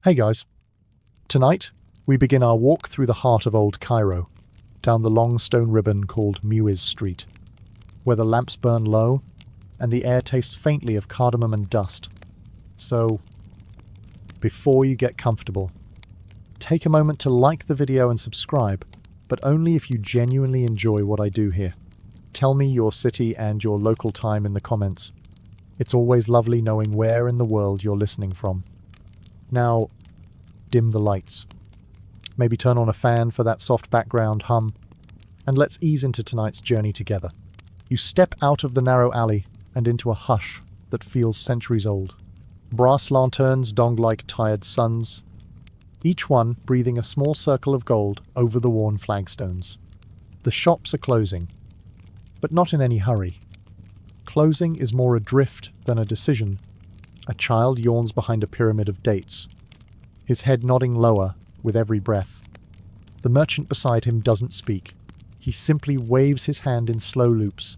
Hey guys. Tonight, we begin our walk through the heart of old Cairo, down the long stone ribbon called Muiz Street, where the lamps burn low and the air tastes faintly of cardamom and dust. So, before you get comfortable, take a moment to like the video and subscribe, but only if you genuinely enjoy what I do here. Tell me your city and your local time in the comments. It's always lovely knowing where in the world you're listening from. Now, dim the lights. Maybe turn on a fan for that soft background hum, and let's ease into tonight's journey together. You step out of the narrow alley and into a hush that feels centuries old. Brass lanterns dong like tired suns, each one breathing a small circle of gold over the worn flagstones. The shops are closing, but not in any hurry. Closing is more a drift than a decision. A child yawns behind a pyramid of dates, his head nodding lower with every breath. The merchant beside him doesn't speak. He simply waves his hand in slow loops.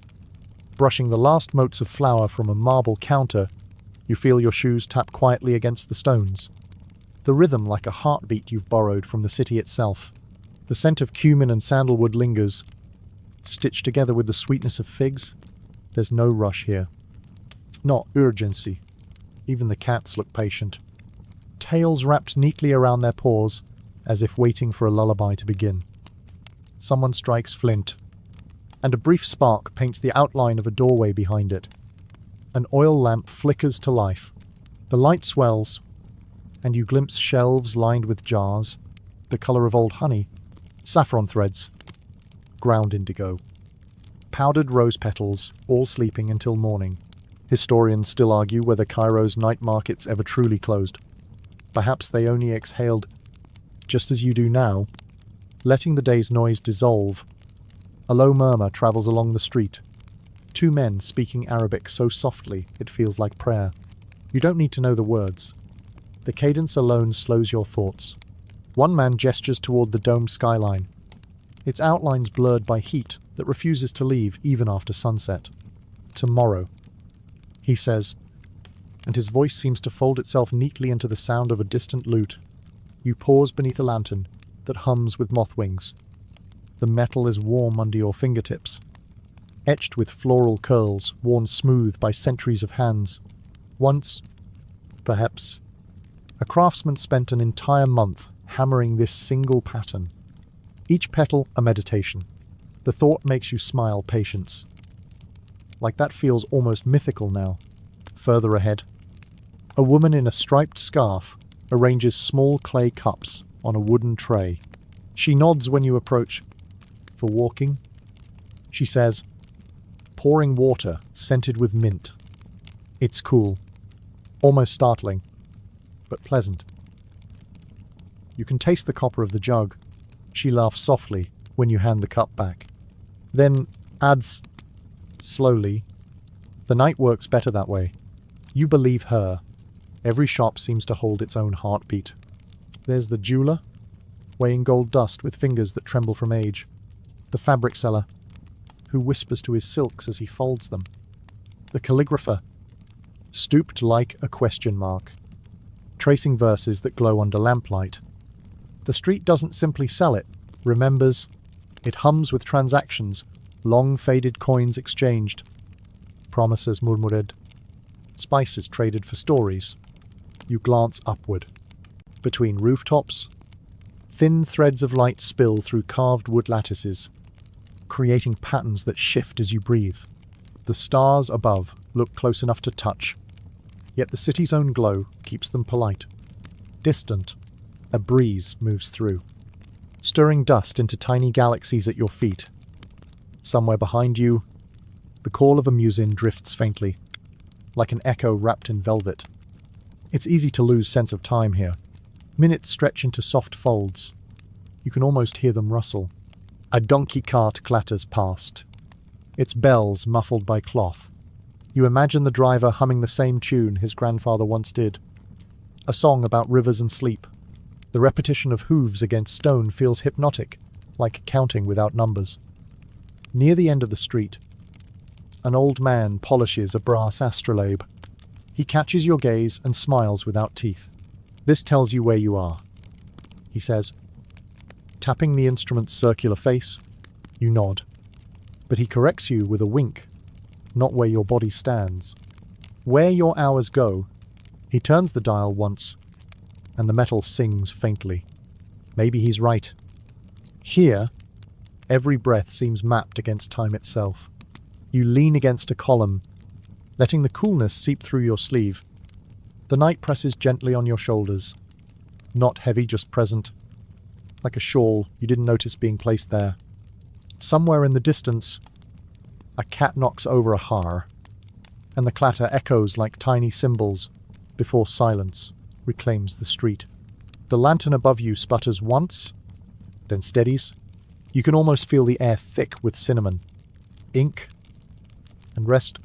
Brushing the last motes of flour from a marble counter, you feel your shoes tap quietly against the stones. The rhythm like a heartbeat you've borrowed from the city itself. The scent of cumin and sandalwood lingers. Stitched together with the sweetness of figs, there's no rush here. Not urgency. Even the cats look patient. Tails wrapped neatly around their paws, as if waiting for a lullaby to begin. Someone strikes flint, and a brief spark paints the outline of a doorway behind it. An oil lamp flickers to life. The light swells, and you glimpse shelves lined with jars, the color of old honey, saffron threads, ground indigo, powdered rose petals, all sleeping until morning. Historians still argue whether Cairo's night markets ever truly closed. Perhaps they only exhaled, just as you do now, letting the day's noise dissolve. A low murmur travels along the street. Two men speaking Arabic so softly it feels like prayer. You don't need to know the words. The cadence alone slows your thoughts. One man gestures toward the domed skyline, its outlines blurred by heat that refuses to leave even after sunset. Tomorrow, he says, and his voice seems to fold itself neatly into the sound of a distant lute. You pause beneath a lantern that hums with moth wings. The metal is warm under your fingertips, etched with floral curls worn smooth by centuries of hands. Once, perhaps, a craftsman spent an entire month hammering this single pattern. Each petal a meditation. The thought makes you smile patience. Like that feels almost mythical now. Further ahead, a woman in a striped scarf arranges small clay cups on a wooden tray. She nods when you approach. For walking? She says, pouring water scented with mint. It's cool, almost startling, but pleasant. You can taste the copper of the jug. She laughs softly when you hand the cup back. Then adds, slowly, the night works better that way. You believe her. Every shop seems to hold its own heartbeat. There's the jeweler, weighing gold dust with fingers that tremble from age. The fabric seller, who whispers to his silks as he folds them. The calligrapher, stooped like a question mark, tracing verses that glow under lamplight. The street doesn't simply sell it, remembers. It hums with transactions, long faded coins exchanged, promises murmured, spices traded for stories. You glance upward. Between rooftops, thin threads of light spill through carved wood lattices, creating patterns that shift as you breathe. The stars above look close enough to touch, yet the city's own glow keeps them polite. Distant, a breeze moves through, stirring dust into tiny galaxies at your feet. Somewhere behind you, the call of a muezzin drifts faintly, like an echo wrapped in velvet. It's easy to lose sense of time here. Minutes stretch into soft folds. You can almost hear them rustle. A donkey cart clatters past, its bells muffled by cloth. You imagine the driver humming the same tune his grandfather once did. A song about rivers and sleep. The repetition of hooves against stone feels hypnotic, like counting without numbers. Near the end of the street, an old man polishes a brass astrolabe. He catches your gaze and smiles without teeth. This tells you where you are, he says. Tapping the instrument's circular face, you nod. But he corrects you with a wink, not where your body stands. Where your hours go, he turns the dial once, and the metal sings faintly. Maybe he's right. Here, every breath seems mapped against time itself. You lean against a column, letting the coolness seep through your sleeve. The night presses gently on your shoulders. Not heavy, just present. Like a shawl you didn't notice being placed there. Somewhere in the distance, a cat knocks over a har, and the clatter echoes like tiny cymbals before silence reclaims the street. The lantern above you sputters once, then steadies. You can almost feel the air thick with cinnamon, ink, and rest.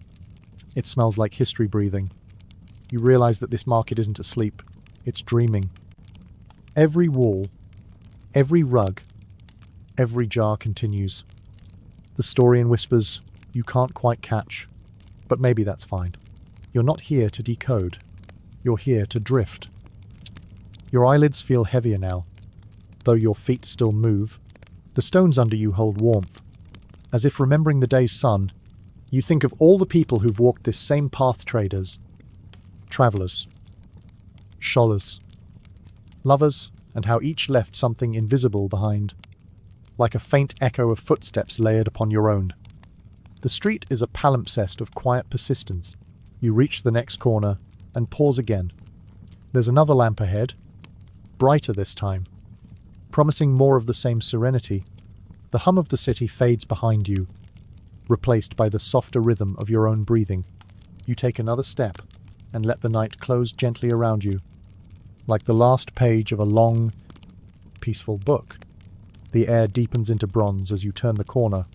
It smells like history breathing. You realize that this market isn't asleep, it's dreaming. Every wall, every rug, every jar continues. The story in whispers you can't quite catch, but maybe that's fine. You're not here to decode. You're here to drift. Your eyelids feel heavier now, though your feet still move. The stones under you hold warmth. As if remembering the day's sun, you think of all the people who've walked this same path, traders, travelers, scholars, lovers, and how each left something invisible behind, like a faint echo of footsteps layered upon your own. The street is a palimpsest of quiet persistence. You reach the next corner and pause again. There's another lamp ahead, brighter this time, promising more of the same serenity. The hum of the city fades behind you, replaced by the softer rhythm of your own breathing. You take another step and let the night close gently around you, like the last page of a long, peaceful book. The air deepens into bronze as you turn the corner.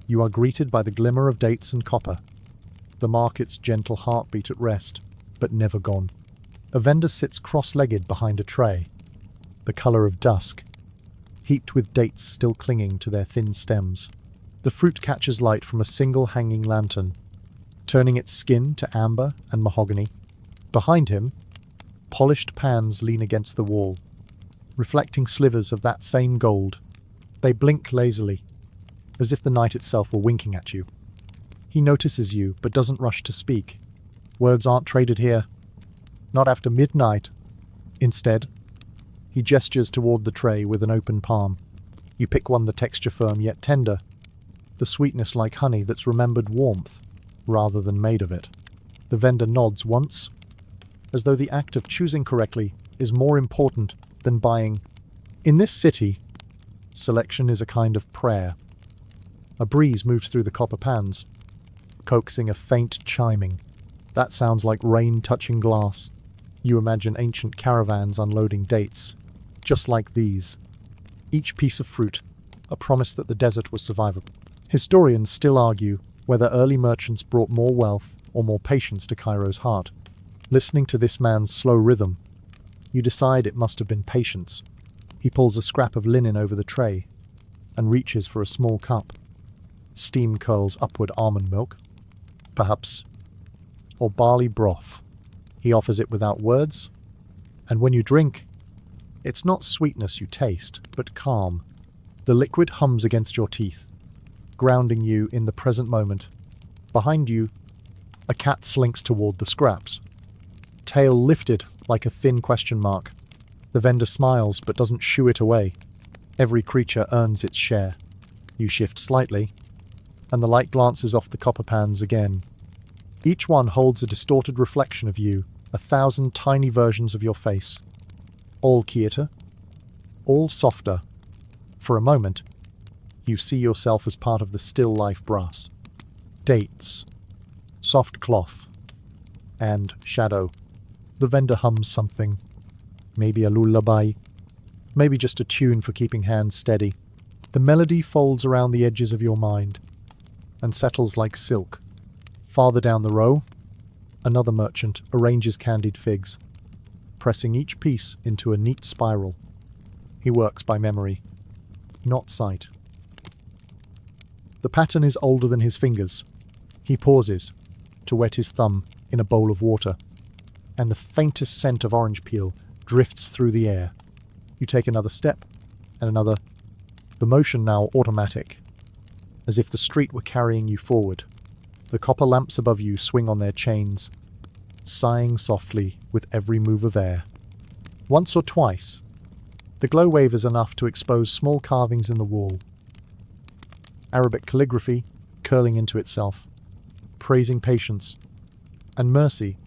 You are greeted by the glimmer of dates and copper, the market's gentle heartbeat at rest, but never gone. A vendor sits cross-legged behind a tray, the color of dusk, heaped with dates still clinging to their thin stems. The fruit catches light from a single hanging lantern, turning its skin to amber and mahogany. Behind him, polished pans lean against the wall, reflecting slivers of that same gold. They blink lazily, as if the night itself were winking at you. He notices you, but doesn't rush to speak. Words aren't traded here. Not after midnight. Instead, he gestures toward the tray with an open palm. You pick one, the texture firm yet tender, the sweetness like honey that's remembered warmth rather than made of it. The vendor nods once, as though the act of choosing correctly is more important than buying. In this city, selection is a kind of prayer. A breeze moves through the copper pans, coaxing a faint chiming. That sounds like rain touching glass. You imagine ancient caravans unloading dates, just like these. Each piece of fruit, a promise that the desert was survivable. Historians still argue whether early merchants brought more wealth or more patience to Cairo's heart. Listening to this man's slow rhythm, you decide it must have been patience. He pulls a scrap of linen over the tray and reaches for a small cup. Steam curls upward almond milk, perhaps, or barley broth. He offers it without words, and when you drink, it's not sweetness you taste, but calm. The liquid hums against your teeth, grounding you in the present moment. Behind you, a cat slinks toward the scraps, tail lifted like a thin question mark. The vendor smiles but doesn't shoo it away. Every creature earns its share. You shift slightly, and the light glances off the copper pans again. Each one holds a distorted reflection of you, 1,000 tiny versions of your face. All quieter, all softer. For a moment, you see yourself as part of the still life brass. Dates, soft cloth, and shadow. The vendor hums something. Maybe a lullaby, maybe just a tune for keeping hands steady. The melody folds around the edges of your mind and settles like silk. Farther down the row, another merchant arranges candied figs, pressing each piece into a neat spiral. He works by memory, not sight. The pattern is older than his fingers. He pauses to wet his thumb in a bowl of water, and the faintest scent of orange peel drifts through the air. You take another step, and another, the motion now automatic, as if the street were carrying you forward. The copper lamps above you swing on their chains, sighing softly with every move of air. Once or twice, the glow wavers enough to expose small carvings in the wall. Arabic calligraphy curling into itself, praising patience and mercy.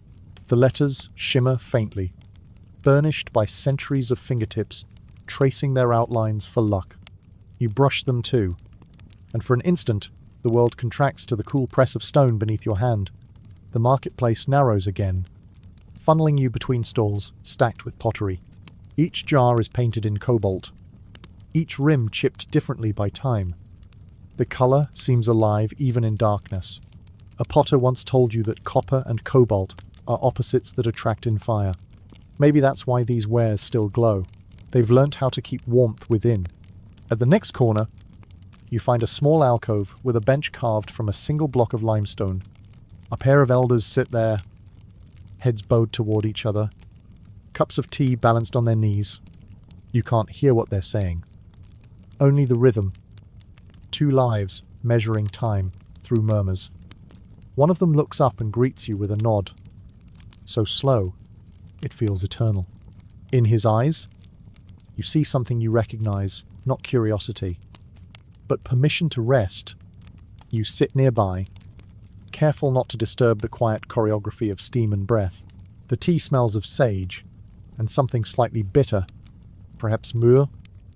The letters shimmer faintly, burnished by centuries of fingertips tracing their outlines for luck. You brush them too, and for an instant the world contracts to the cool press of stone beneath your hand. The marketplace narrows again, funneling you between stalls stacked with pottery. Each jar is painted in cobalt, each rim chipped differently by time. The colour seems alive even in darkness. A potter once told you that copper and cobalt are opposites that attract in fire. Maybe that's why these wares still glow. They've learnt how to keep warmth within. At the next corner, you find a small alcove with a bench carved from a single block of limestone. A pair of elders sit there, heads bowed toward each other, cups of tea balanced on their knees. You can't hear what they're saying. Only the rhythm. Two lives measuring time through murmurs. One of them looks up and greets you with a nod. So slow, it feels eternal. In his eyes, you see something you recognize, not curiosity, but permission to rest. You sit nearby, careful not to disturb the quiet choreography of steam and breath. The tea smells of sage, and something slightly bitter, perhaps myrrh.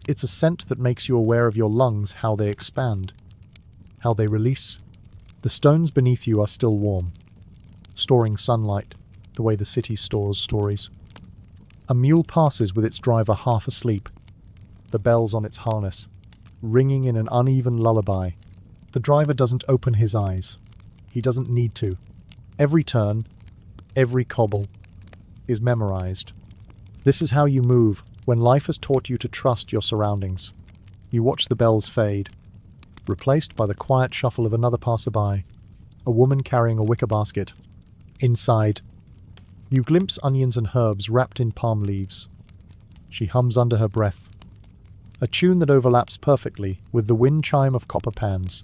It's a scent that makes you aware of your lungs, how they expand, how they release. The stones beneath you are still warm, storing sunlight, the way the city stores stories. A mule passes with its driver half asleep, the bells on its harness, ringing in an uneven lullaby. The driver doesn't open his eyes. He doesn't need to. Every turn, every cobble, is memorized. This is how you move when life has taught you to trust your surroundings. You watch the bells fade, replaced by the quiet shuffle of another passerby, a woman carrying a wicker basket. Inside, you glimpse onions and herbs wrapped in palm leaves. She hums under her breath, a tune that overlaps perfectly with the wind chime of copper pans.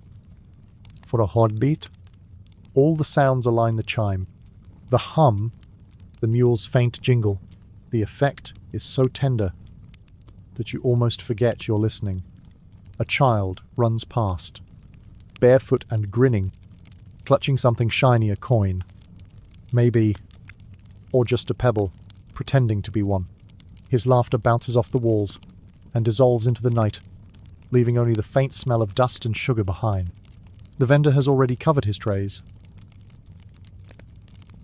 For a heartbeat, all the sounds align the chime. The hum, the mule's faint jingle. The effect is so tender that you almost forget you're listening. A child runs past, barefoot and grinning, clutching something shiny, a coin. Maybe, or just a pebble, pretending to be one. His laughter bounces off the walls and dissolves into the night, leaving only the faint smell of dust and sugar behind. The vendor has already covered his trays,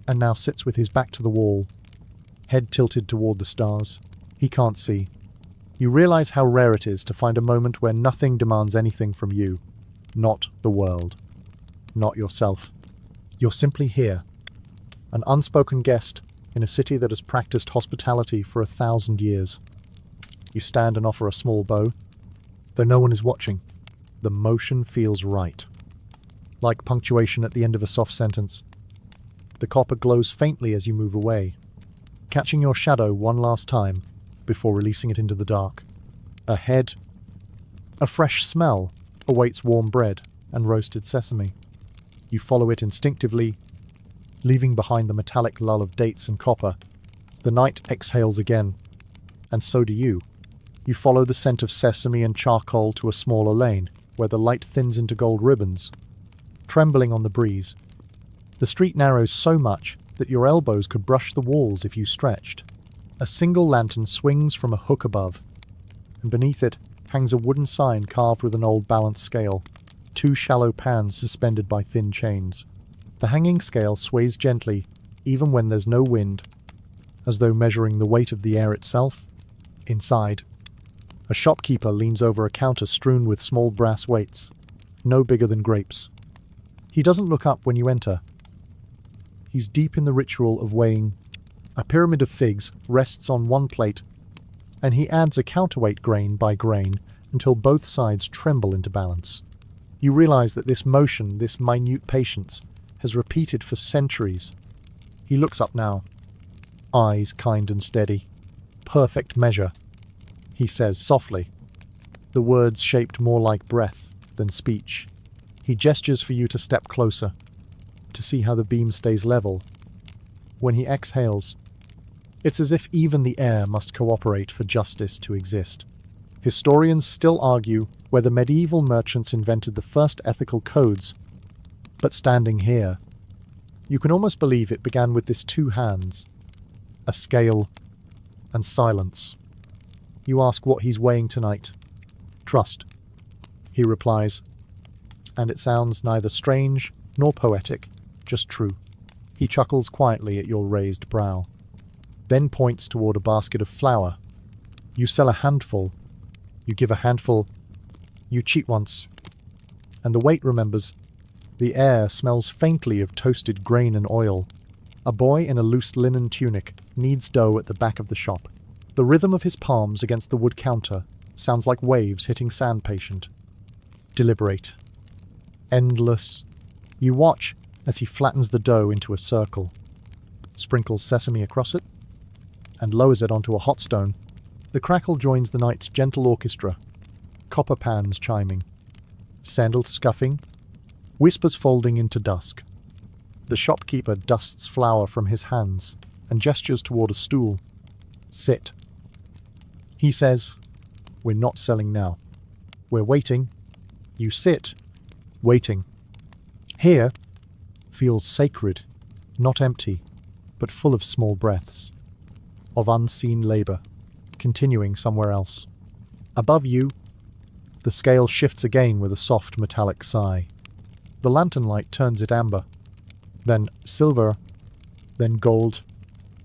and now sits with his back to the wall, head tilted toward the stars. He can't see. You realize how rare it is to find a moment where nothing demands anything from you. Not the world. Not yourself. You're simply here, an unspoken guest in a city that has practiced hospitality for 1,000 years. You stand and offer a small bow, though no one is watching. The motion feels right, like punctuation at the end of a soft sentence. The copper glows faintly as you move away, catching your shadow one last time before releasing it into the dark. Ahead, a fresh smell awaits warm bread and roasted sesame. You follow it instinctively, leaving behind the metallic lull of dates and copper. The night exhales again, and so do you. You follow the scent of sesame and charcoal to a smaller lane, where the light thins into gold ribbons, trembling on the breeze. The street narrows so much that your elbows could brush the walls if you stretched. A single lantern swings from a hook above, and beneath it hangs a wooden sign carved with an old balance scale, 2 shallow pans suspended by thin chains. The hanging scale sways gently, even when there's no wind, as though measuring the weight of the air itself. Inside, a shopkeeper leans over a counter strewn with small brass weights, no bigger than grapes. He doesn't look up when you enter. He's deep in the ritual of weighing. A pyramid of figs rests on one plate, and he adds a counterweight grain by grain until both sides tremble into balance. You realize that this motion, this minute patience, has repeated for centuries. He looks up now, eyes kind and steady, perfect measure, he says softly, the words shaped more like breath than speech. He gestures for you to step closer, to see how the beam stays level. When he exhales, it's as if even the air must cooperate for justice to exist. Historians still argue whether medieval merchants invented the first ethical codes, but standing here, you can almost believe it began with this two hands, a scale, and silence. You ask what he's weighing tonight. Trust, he replies, and it sounds neither strange nor poetic, just true. He chuckles quietly at your raised brow, then points toward a basket of flour. You sell a handful, you give a handful, you cheat once, and the wait remembers. The air smells faintly of toasted grain and oil. A boy in a loose linen tunic kneads dough at the back of the shop. The rhythm of his palms against the wood counter sounds like waves hitting sand patient. Deliberate. Endless. You watch as he flattens the dough into a circle, sprinkles sesame across it, and lowers it onto a hot stone. The crackle joins the night's gentle orchestra, copper pans chiming, sandals scuffing, whispers folding into dusk. The shopkeeper dusts flour from his hands and gestures toward a stool. Sit. He says, "We're not selling now. We're waiting." You sit, waiting. Here feels sacred, not empty, but full of small breaths, of unseen labor, continuing somewhere else. Above you, the scale shifts again with a soft metallic sigh. The lantern light turns it amber, then silver, then gold.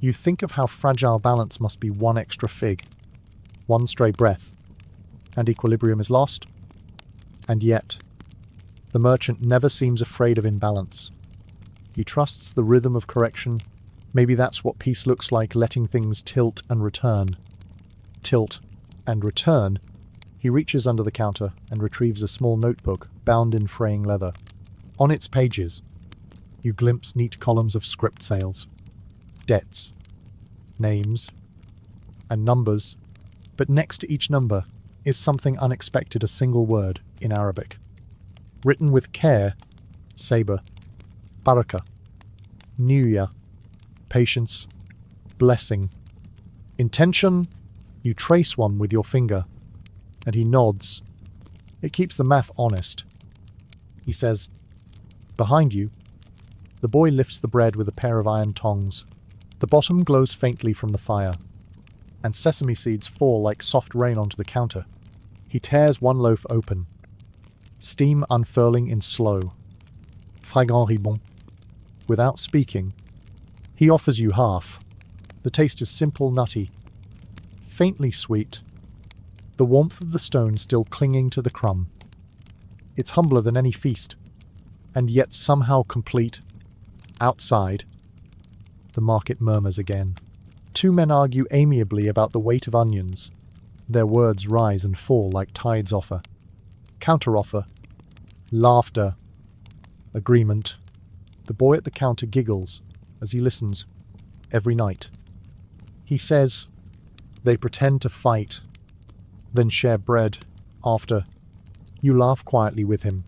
You think of how fragile balance must be. One extra fig, one stray breath, and equilibrium is lost. And yet, the merchant never seems afraid of imbalance. He trusts the rhythm of correction. Maybe that's what peace looks like, letting things tilt and return. Tilt and return. He reaches under the counter and retrieves a small notebook bound in fraying leather. On its pages, you glimpse neat columns of script sales, debts, names, and numbers, but next to each number is something unexpected, a single word in Arabic. Written with care, saber, barakah, new year, patience, blessing. Intention, you trace one with your finger, and he nods. It keeps the math honest. He says, "Behind you." The boy lifts the bread with a pair of iron tongs. The bottom glows faintly from the fire, and sesame seeds fall like soft rain onto the counter. He tears one loaf open, steam unfurling in slow, fragrant ribon. Without speaking, he offers you half. The taste is simple, nutty, faintly sweet, the warmth of the stone still clinging to the crumb. It's humbler than any feast, and yet somehow complete. Outside, the market murmurs again. Two men argue amiably about the weight of onions. Their words rise and fall like tides offer. Counteroffer. Laughter. Agreement. The boy at the counter giggles as he listens. Every night. He says, they pretend to fight, then share bread after. You laugh quietly with him.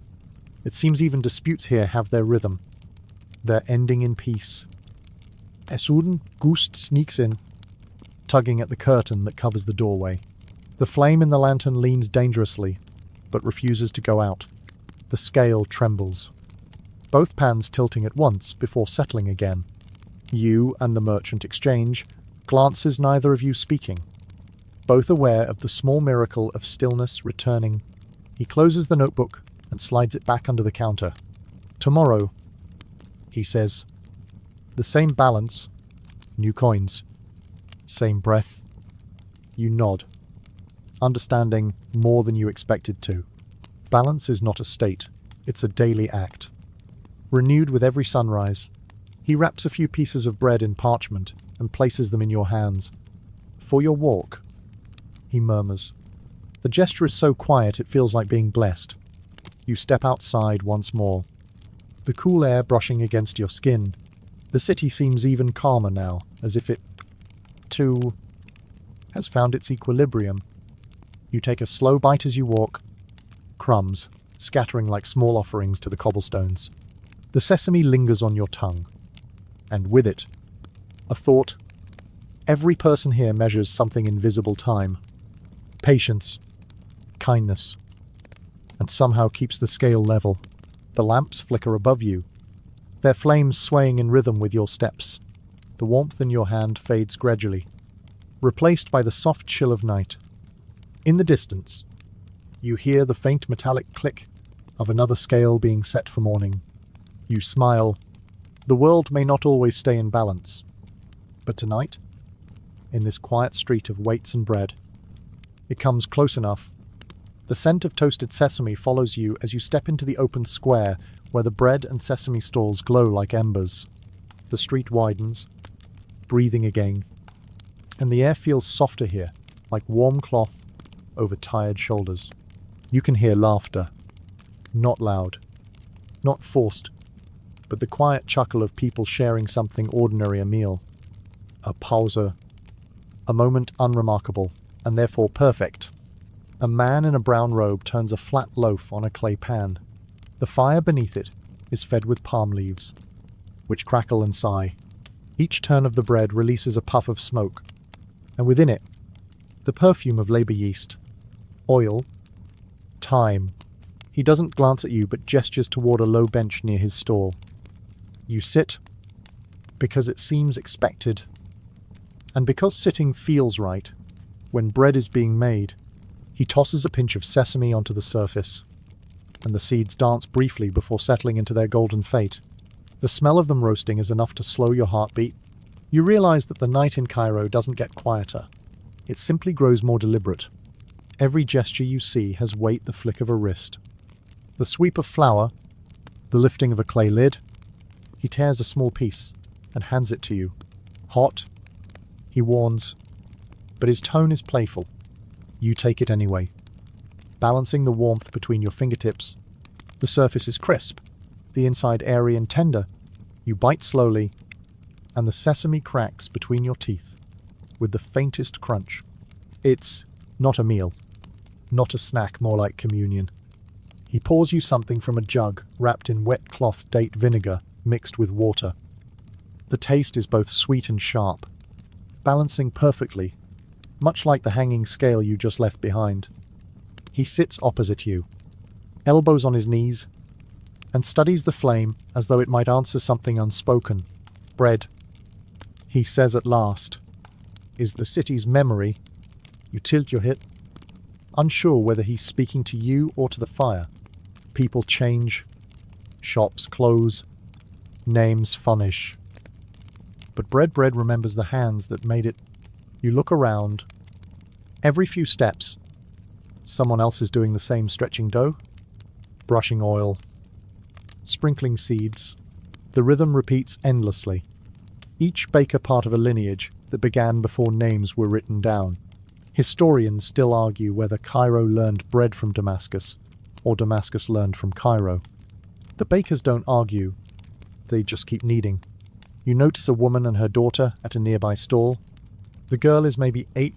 It seems even disputes here have their rhythm, their ending in peace. Esuden Gust sneaks in, tugging at the curtain that covers the doorway. The flame in the lantern leans dangerously, but refuses to go out. The scale trembles, both pans tilting at once before settling again. You and the merchant exchange glances, neither of you speaking, both aware of the small miracle of stillness returning. He closes the notebook and slides it back under the counter. Tomorrow, he says, the same balance, new coins, same breath. You nod, understanding more than you expected to. Balance is not a state, it's a daily act. Renewed with every sunrise, he wraps a few pieces of bread in parchment and places them in your hands. For your walk, he murmurs. The gesture is so quiet it feels like being blessed. You step outside once more, the cool air brushing against your skin. The city seems even calmer now, as if it, too, has found its equilibrium. You take a slow bite as you walk, crumbs scattering like small offerings to the cobblestones. The sesame lingers on your tongue, and with it, a thought. Every person here measures something invisible time. Patience, kindness, and somehow keeps the scale level. The lamps flicker above you, their flames swaying in rhythm with your steps. The warmth in your hand fades gradually, replaced by the soft chill of night. In the distance, you hear the faint metallic click of another scale being set for morning. You smile. The world may not always stay in balance, but tonight, in this quiet street of weights and bread, it comes close enough. The scent of toasted sesame follows you as you step into the open square where the bread and sesame stalls glow like embers. The street widens, breathing again, and the air feels softer here, like warm cloth over tired shoulders. You can hear laughter, not loud, not forced, but the quiet chuckle of people sharing something ordinary, a meal, a pause, a moment unremarkable, and therefore perfect. A man in a brown robe turns a flat loaf on a clay pan. The fire beneath it is fed with palm leaves, which crackle and sigh. Each turn of the bread releases a puff of smoke, and within it, the perfume of labor yeast, oil, time. He doesn't glance at you but gestures toward a low bench near his stall. You sit, because it seems expected, and because sitting feels right. When bread is being made, he tosses a pinch of sesame onto the surface, and the seeds dance briefly before settling into their golden fate. The smell of them roasting is enough to slow your heartbeat. You realize that the night in Cairo doesn't get quieter. It simply grows more deliberate. Every gesture you see has weight, the flick of a wrist, the sweep of flour, the lifting of a clay lid. He tears a small piece and hands it to you. Hot, he warns, but his tone is playful. You take it anyway, balancing the warmth between your fingertips. The surface is crisp, the inside airy and tender. You bite slowly, and the sesame cracks between your teeth with the faintest crunch. It's not a meal, not a snack, more like communion. He pours you something from a jug wrapped in wet cloth date vinegar mixed with water. The taste is both sweet and sharp, balancing perfectly, much like the hanging scale you just left behind. He sits opposite you, elbows on his knees, and studies the flame as though it might answer something unspoken. Bread, he says at last, is the city's memory. You tilt your head, unsure whether he's speaking to you or to the fire. People change, shops close, names vanish. But bread remembers the hands that made it. You look around. Every few steps, someone else is doing the same, stretching dough, brushing oil, sprinkling seeds. The rhythm repeats endlessly. Each baker part of a lineage that began before names were written down. Historians still argue whether Cairo learned bread from Damascus or Damascus learned from Cairo. The bakers don't argue, they just keep kneading. You notice a woman and her daughter at a nearby stall. The girl is maybe 8,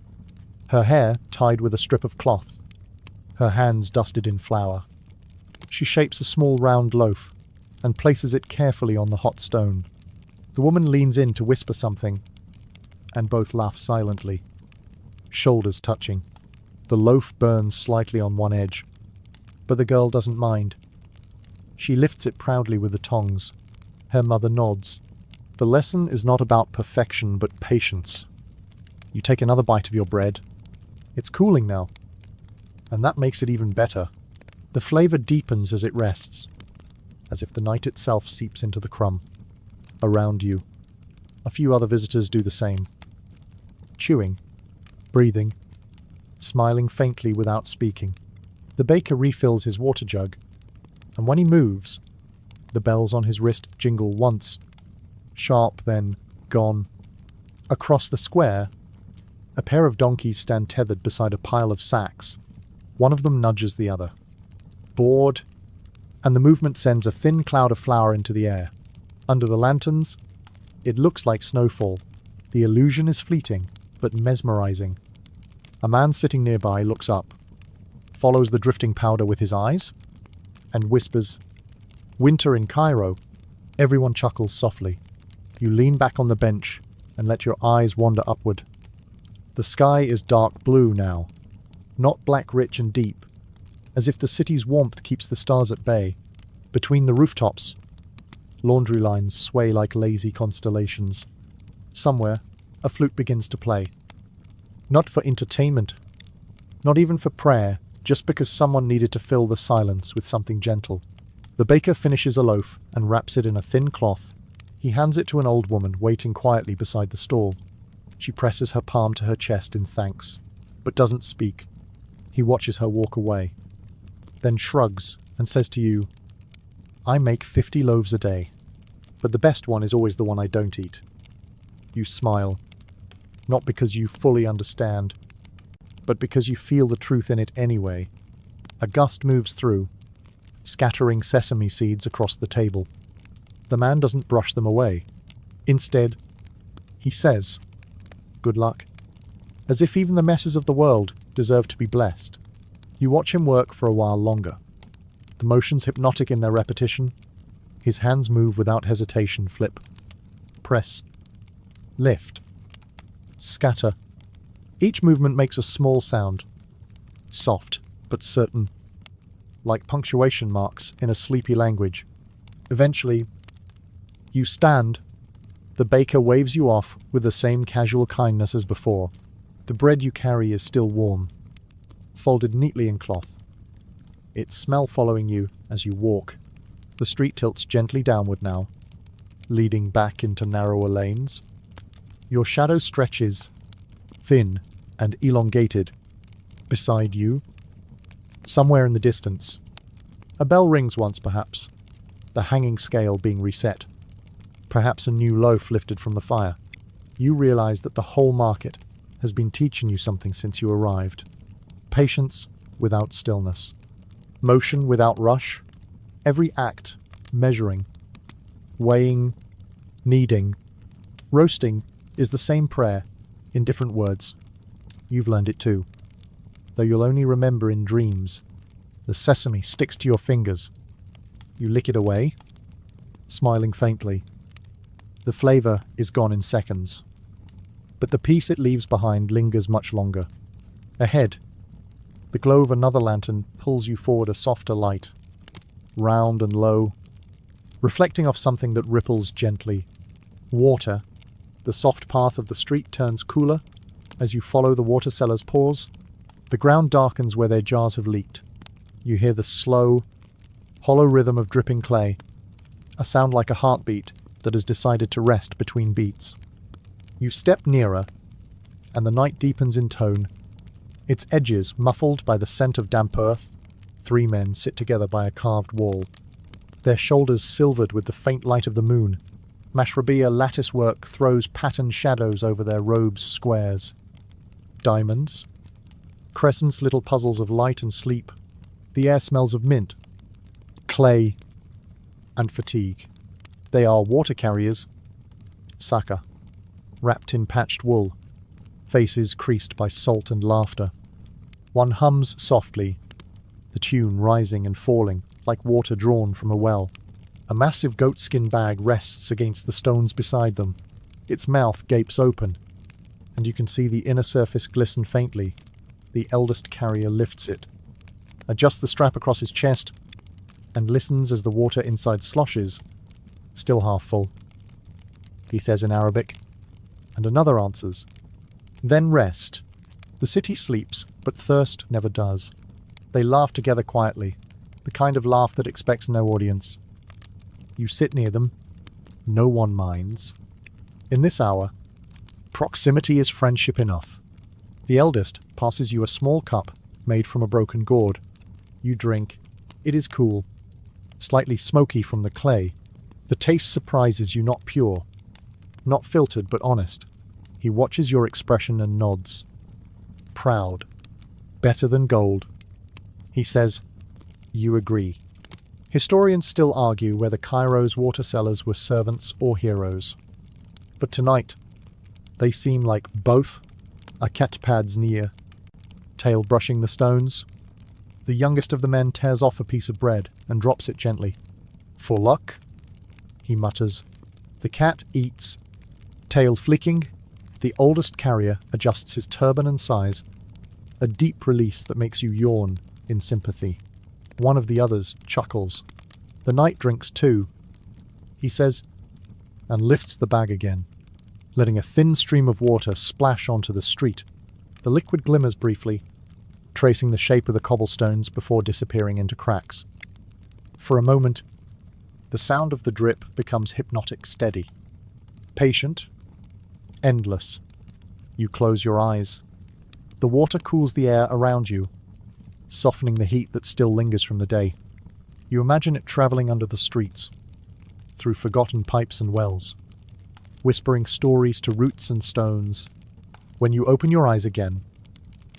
her hair tied with a strip of cloth, her hands dusted in flour. She shapes a small round loaf and places it carefully on the hot stone. The woman leans in to whisper something, and both laugh silently, shoulders touching. The loaf burns slightly on one edge, but the girl doesn't mind. She lifts it proudly with the tongs. Her mother nods. The lesson is not about perfection, but patience. You take another bite of your bread. It's cooling now, and that makes it even better. The flavor deepens as it rests, as if the night itself seeps into the crumb. Around you, a few other visitors do the same. Chewing, breathing, smiling faintly without speaking. The baker refills his water jug, and when he moves, the bells on his wrist jingle once, sharp, then gone. Across the square, a pair of donkeys stand tethered beside a pile of sacks. One of them nudges the other. Bored, and the movement sends a thin cloud of flour into the air. Under the lanterns, it looks like snowfall. The illusion is fleeting, but mesmerizing. A man sitting nearby looks up, follows the drifting powder with his eyes, and whispers, "Winter in Cairo." Everyone chuckles softly. You lean back on the bench and let your eyes wander upward. The sky is dark blue now, not black rich and deep, as if the city's warmth keeps the stars at bay. Between the rooftops, laundry lines sway like lazy constellations. Somewhere, a flute begins to play. Not for entertainment, not even for prayer, just because someone needed to fill the silence with something gentle. The baker finishes a loaf and wraps it in a thin cloth. He hands it to an old woman waiting quietly beside the stall. She presses her palm to her chest in thanks, but doesn't speak. He watches her walk away, then shrugs and says to you, "I make 50 loaves a day, but the best one is always the one I don't eat." You smile, not because you fully understand, but because you feel the truth in it anyway. A gust moves through, scattering sesame seeds across the table. The man doesn't brush them away. Instead, he says, "Good luck," as if even the messes of the world deserve to be blessed. You watch him work for a while longer. The motions hypnotic in their repetition. His hands move without hesitation. Flip, press, lift, scatter. Each movement makes a small sound, soft but certain, like punctuation marks in a sleepy language. Eventually, you stand. The baker waves you off with the same casual kindness as before. The bread you carry is still warm, folded neatly in cloth. Its smell following you as you walk. The street tilts gently downward now, leading back into narrower lanes. Your shadow stretches, thin and elongated, beside you. Somewhere in the distance, a bell rings once perhaps, the hanging scale being reset. Perhaps a new loaf lifted from the fire. You realize that the whole market has been teaching you something since you arrived. Patience without stillness. Motion without rush. Every act measuring, weighing, kneading. Roasting is the same prayer, in different words. You've learned it too, though you'll only remember in dreams. The sesame sticks to your fingers. You lick it away, smiling faintly. The flavor is gone in seconds, but the piece it leaves behind lingers much longer. Ahead, the glow of another lantern pulls you forward a softer light, round and low, reflecting off something that ripples gently. Water. The soft path of the street turns cooler as you follow the water seller's pores. The ground darkens where their jars have leaked. You hear the slow, hollow rhythm of dripping clay, a sound like a heartbeat that has decided to rest between beats. You step nearer, and the night deepens in tone, its edges muffled by the scent of damp earth. 3 men sit together by a carved wall, their shoulders silvered with the faint light of the moon. Mashrabiyah latticework throws patterned shadows over their robes' squares. Diamonds, crescents, little puzzles of light and sleep. The air smells of mint, clay, and fatigue. They are water carriers, saka, wrapped in patched wool, faces creased by salt and laughter. One hums softly, the tune rising and falling like water drawn from a well. A massive goatskin bag rests against the stones beside them. Its mouth gapes open, and you can see the inner surface glisten faintly. The eldest carrier lifts it, adjusts the strap across his chest, and listens as the water inside sloshes. "Still half full," he says in Arabic, and another answers. Then rest. The city sleeps, but thirst never does. They laugh together quietly, the kind of laugh that expects no audience. You sit near them. No one minds. In this hour, proximity is friendship enough. The eldest passes you a small cup made from a broken gourd. You drink. It is cool, slightly smoky from the clay. The taste surprises you, not pure, not filtered but honest. He watches your expression and nods. Proud. Better than gold. He says, "You agree." Historians still argue whether Cairo's water sellers were servants or heroes. But tonight, they seem like both. A cat pads near, tail brushing the stones. The youngest of the men tears off a piece of bread and drops it gently. "For luck," he mutters. The cat eats. Tail flicking, the oldest carrier adjusts his turban and sighs, a deep release that makes you yawn in sympathy. One of the others chuckles. The knight drinks too, he says, and lifts the bag again, letting a thin stream of water splash onto the street. The liquid glimmers briefly, tracing the shape of the cobblestones before disappearing into cracks. For a moment, the sound of the drip becomes hypnotic steady. Patient, endless. You close your eyes. The water cools the air around you, softening the heat that still lingers from the day. You imagine it travelling under the streets, through forgotten pipes and wells, whispering stories to roots and stones. When you open your eyes again,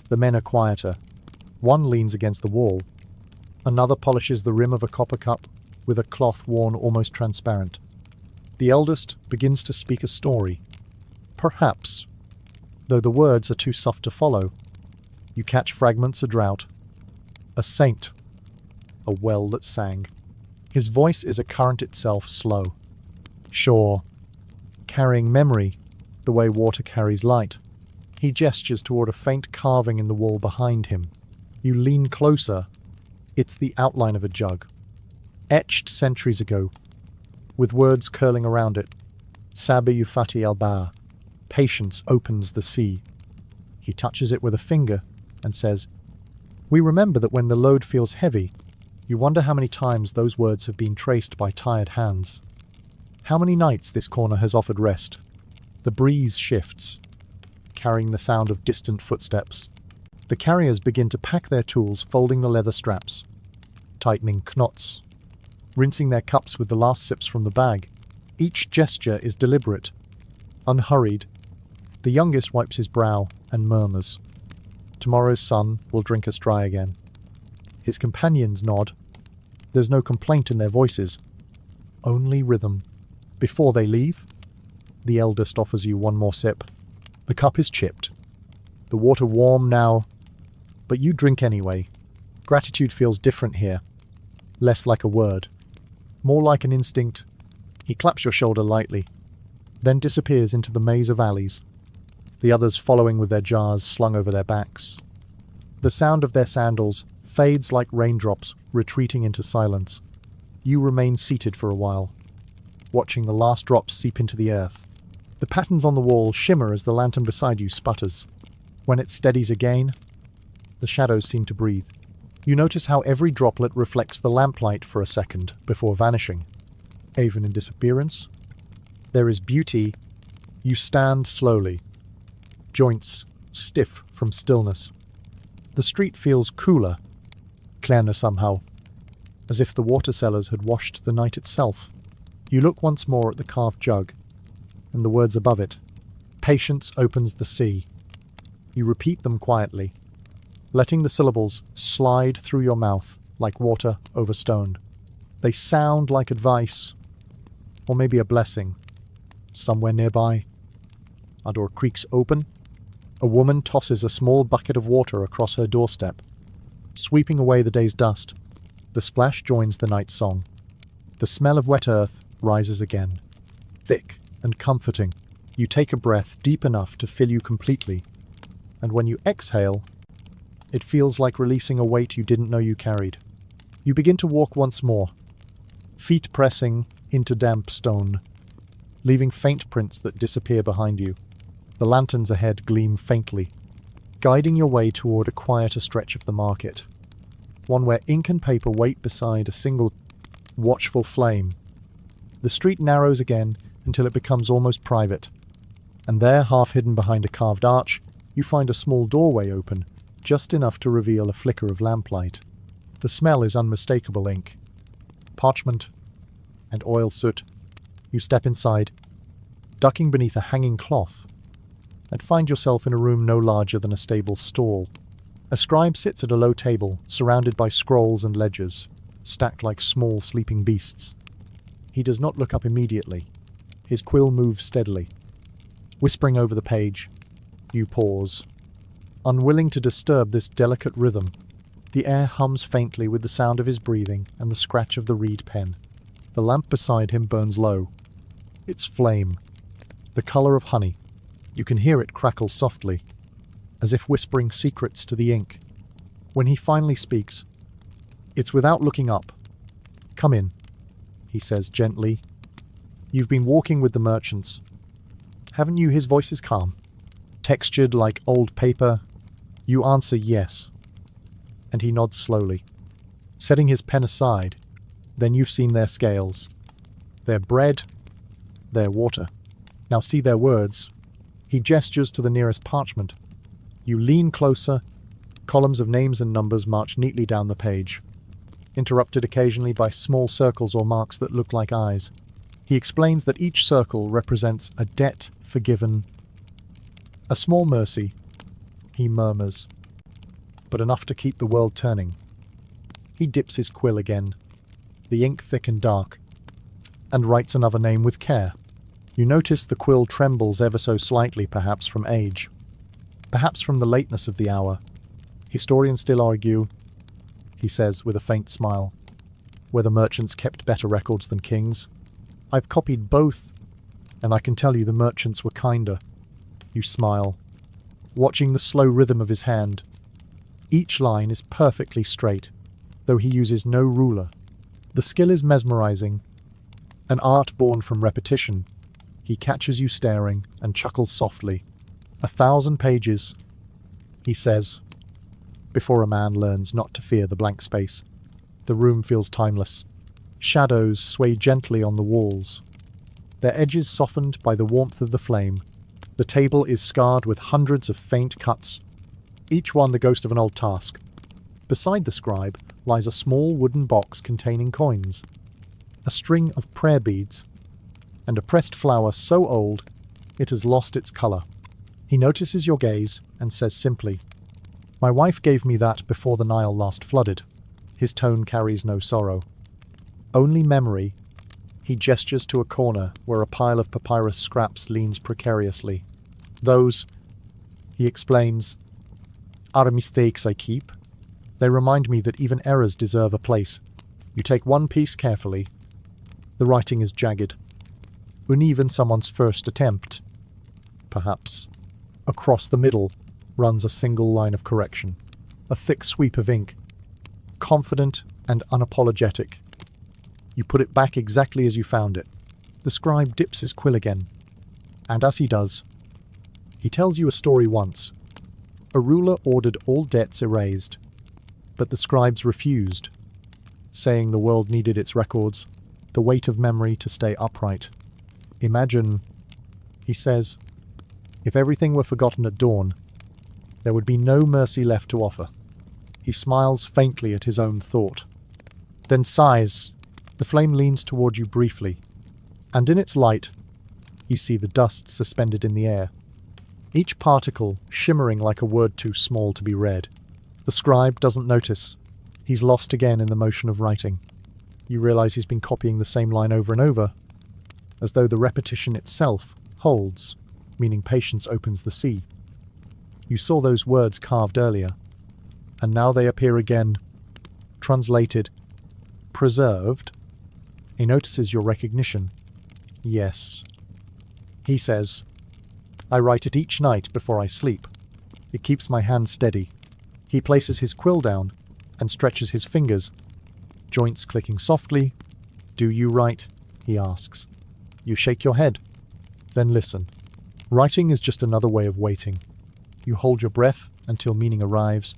the men are quieter. One leans against the wall. Another polishes the rim of a copper cup with a cloth worn almost transparent. The eldest begins to speak a story. Perhaps, though the words are too soft to follow, you catch fragments of drought. A saint, a well that sang. His voice is a current itself, slow. Sure, carrying memory, the way water carries light. He gestures toward a faint carving in the wall behind him. You lean closer. It's the outline of a jug, etched centuries ago, with words curling around it. Sabi Yufati al-Ba. Patience opens the sea. He touches it with a finger and says, "We remember that when the load feels heavy, you wonder how many times those words have been traced by tired hands. How many nights this corner has offered rest." The breeze shifts, carrying the sound of distant footsteps. The carriers begin to pack their tools, folding the leather straps, tightening knots, rinsing their cups with the last sips from the bag. Each gesture is deliberate, unhurried. The youngest wipes his brow and murmurs, "Tomorrow's sun will drink us dry again." His companions nod. There's no complaint in their voices, only rhythm. Before they leave, the eldest offers you one more sip. The cup is chipped, the water warm now, but you drink anyway. Gratitude feels different here, less like a word, more like an instinct. He claps your shoulder lightly, then disappears into the maze of alleys, the others following with their jars slung over their backs. The sound of their sandals fades like raindrops retreating into silence. You remain seated for a while, watching the last drops seep into the earth. The patterns on the wall shimmer as the lantern beside you sputters. When it steadies again, the shadows seem to breathe. You notice how every droplet reflects the lamplight for a second before vanishing. Even in disappearance, there is beauty. You stand slowly, joints stiff from stillness. The street feels cooler, cleaner somehow, as if the water cellars had washed the night itself. You look once more at the carved jug, and the words above it. Patience opens the sea. You repeat them quietly, letting the syllables slide through your mouth like water over stone. They sound like advice, or maybe a blessing. Somewhere nearby, a door creaks open. A woman tosses a small bucket of water across her doorstep, sweeping away the day's dust. The splash joins the night song. The smell of wet earth rises again, thick and comforting. You take a breath deep enough to fill you completely, and when you exhale, it feels like releasing a weight you didn't know you carried. You begin to walk once more, feet pressing into damp stone, leaving faint prints that disappear behind you. The lanterns ahead gleam faintly, guiding your way toward a quieter stretch of the market, one where ink and paper wait beside a single watchful flame. The street narrows again until it becomes almost private, and there, half hidden behind a carved arch, you find a small doorway open, just enough to reveal a flicker of lamplight. The smell is unmistakable: ink, parchment, and oil soot. You step inside, ducking beneath a hanging cloth, and find yourself in a room no larger than a stable stall. A scribe sits at a low table, surrounded by scrolls and ledgers, stacked like small sleeping beasts. He does not look up immediately. His quill moves steadily, whispering over the page. You pause. Unwilling to disturb this delicate rhythm, the air hums faintly with the sound of his breathing and the scratch of the reed pen. The lamp beside him burns low. Its flame, the color of honey. You can hear it crackle softly, as if whispering secrets to the ink. When he finally speaks, it's without looking up. "Come in," he says gently. "You've been walking with the merchants, haven't you?" His voice is calm, textured like old paper. You answer yes, and he nods slowly, setting his pen aside. Then you've seen their scales, their bread, their water. Now see their words. He gestures to the nearest parchment. You lean closer. Columns of names and numbers march neatly down the page, interrupted occasionally by small circles or marks that look like eyes. He explains that each circle represents a debt forgiven, a small mercy, he murmurs, but enough to keep the world turning. He dips his quill again, the ink thick and dark, and writes another name with care. You notice the quill trembles ever so slightly, perhaps from age, perhaps from the lateness of the hour. Historians still argue, he says with a faint smile, whether merchants kept better records than kings. I've copied both, and I can tell you the merchants were kinder. You smile, watching the slow rhythm of his hand. Each line is perfectly straight, though he uses no ruler. The skill is mesmerizing, an art born from repetition. He catches you staring and chuckles softly. 1,000 pages, he says, before a man learns not to fear the blank space. The room feels timeless. Shadows sway gently on the walls, their edges softened by the warmth of the flame. The table is scarred with hundreds of faint cuts, each one the ghost of an old task. Beside the scribe lies a small wooden box containing coins, a string of prayer beads, and a pressed flower so old it has lost its color. He notices your gaze and says simply, "My wife gave me that before the Nile last flooded." His tone carries no sorrow, only memory. He gestures to a corner where a pile of papyrus scraps leans precariously. "Those," he explains, "are mistakes I keep. They remind me that even errors deserve a place." You take one piece carefully. The writing is jagged, uneven, someone's first attempt, perhaps. Across the middle runs a single line of correction, a thick sweep of ink, confident and unapologetic. You put it back exactly as you found it. The scribe dips his quill again, and as he does, he tells you a story once. A ruler ordered all debts erased, but the scribes refused, saying the world needed its records, the weight of memory to stay upright. Imagine, he says, if everything were forgotten at dawn, there would be no mercy left to offer. He smiles faintly at his own thought, then sighs. The flame leans toward you briefly, and in its light, you see the dust suspended in the air, each particle shimmering like a word too small to be read. The scribe doesn't notice. He's lost again in the motion of writing. You realize he's been copying the same line over and over, as though the repetition itself holds, meaning patience opens the sea. You saw those words carved earlier, and now they appear again, translated, preserved. He notices your recognition. Yes, he says, I write it each night before I sleep. It keeps my hand steady. He places his quill down and stretches his fingers, joints clicking softly. Do you write? He asks. You shake your head. Then listen. Writing is just another way of waiting. You hold your breath until meaning arrives.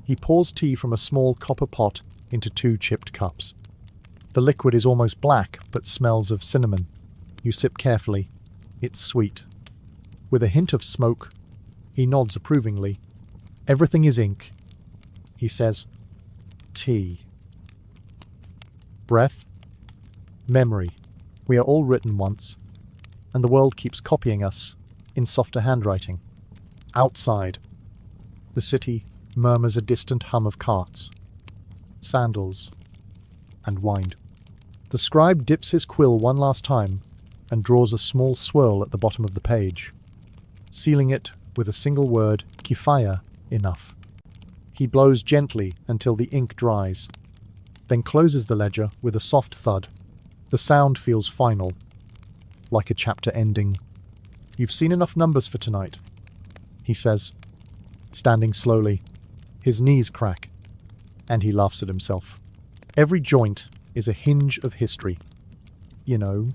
He pours tea from a small copper pot into 2 chipped cups. The liquid is almost black, but smells of cinnamon. You sip carefully. It's sweet. With a hint of smoke, he nods approvingly. Everything is ink. He says, tea. Breath. Memory. We are all written once, and the world keeps copying us in softer handwriting. Outside, the city murmurs a distant hum of carts, sandals, and wine. The scribe dips his quill one last time and draws a small swirl at the bottom of the page, sealing it with a single word, kifaya, Enough. He blows gently until the ink dries, then closes the ledger with a soft thud. The sound feels final, like a chapter ending. "You've seen enough numbers for tonight," he says, standing slowly. His knees crack, and he laughs at himself. Every joint is a hinge of history. You know,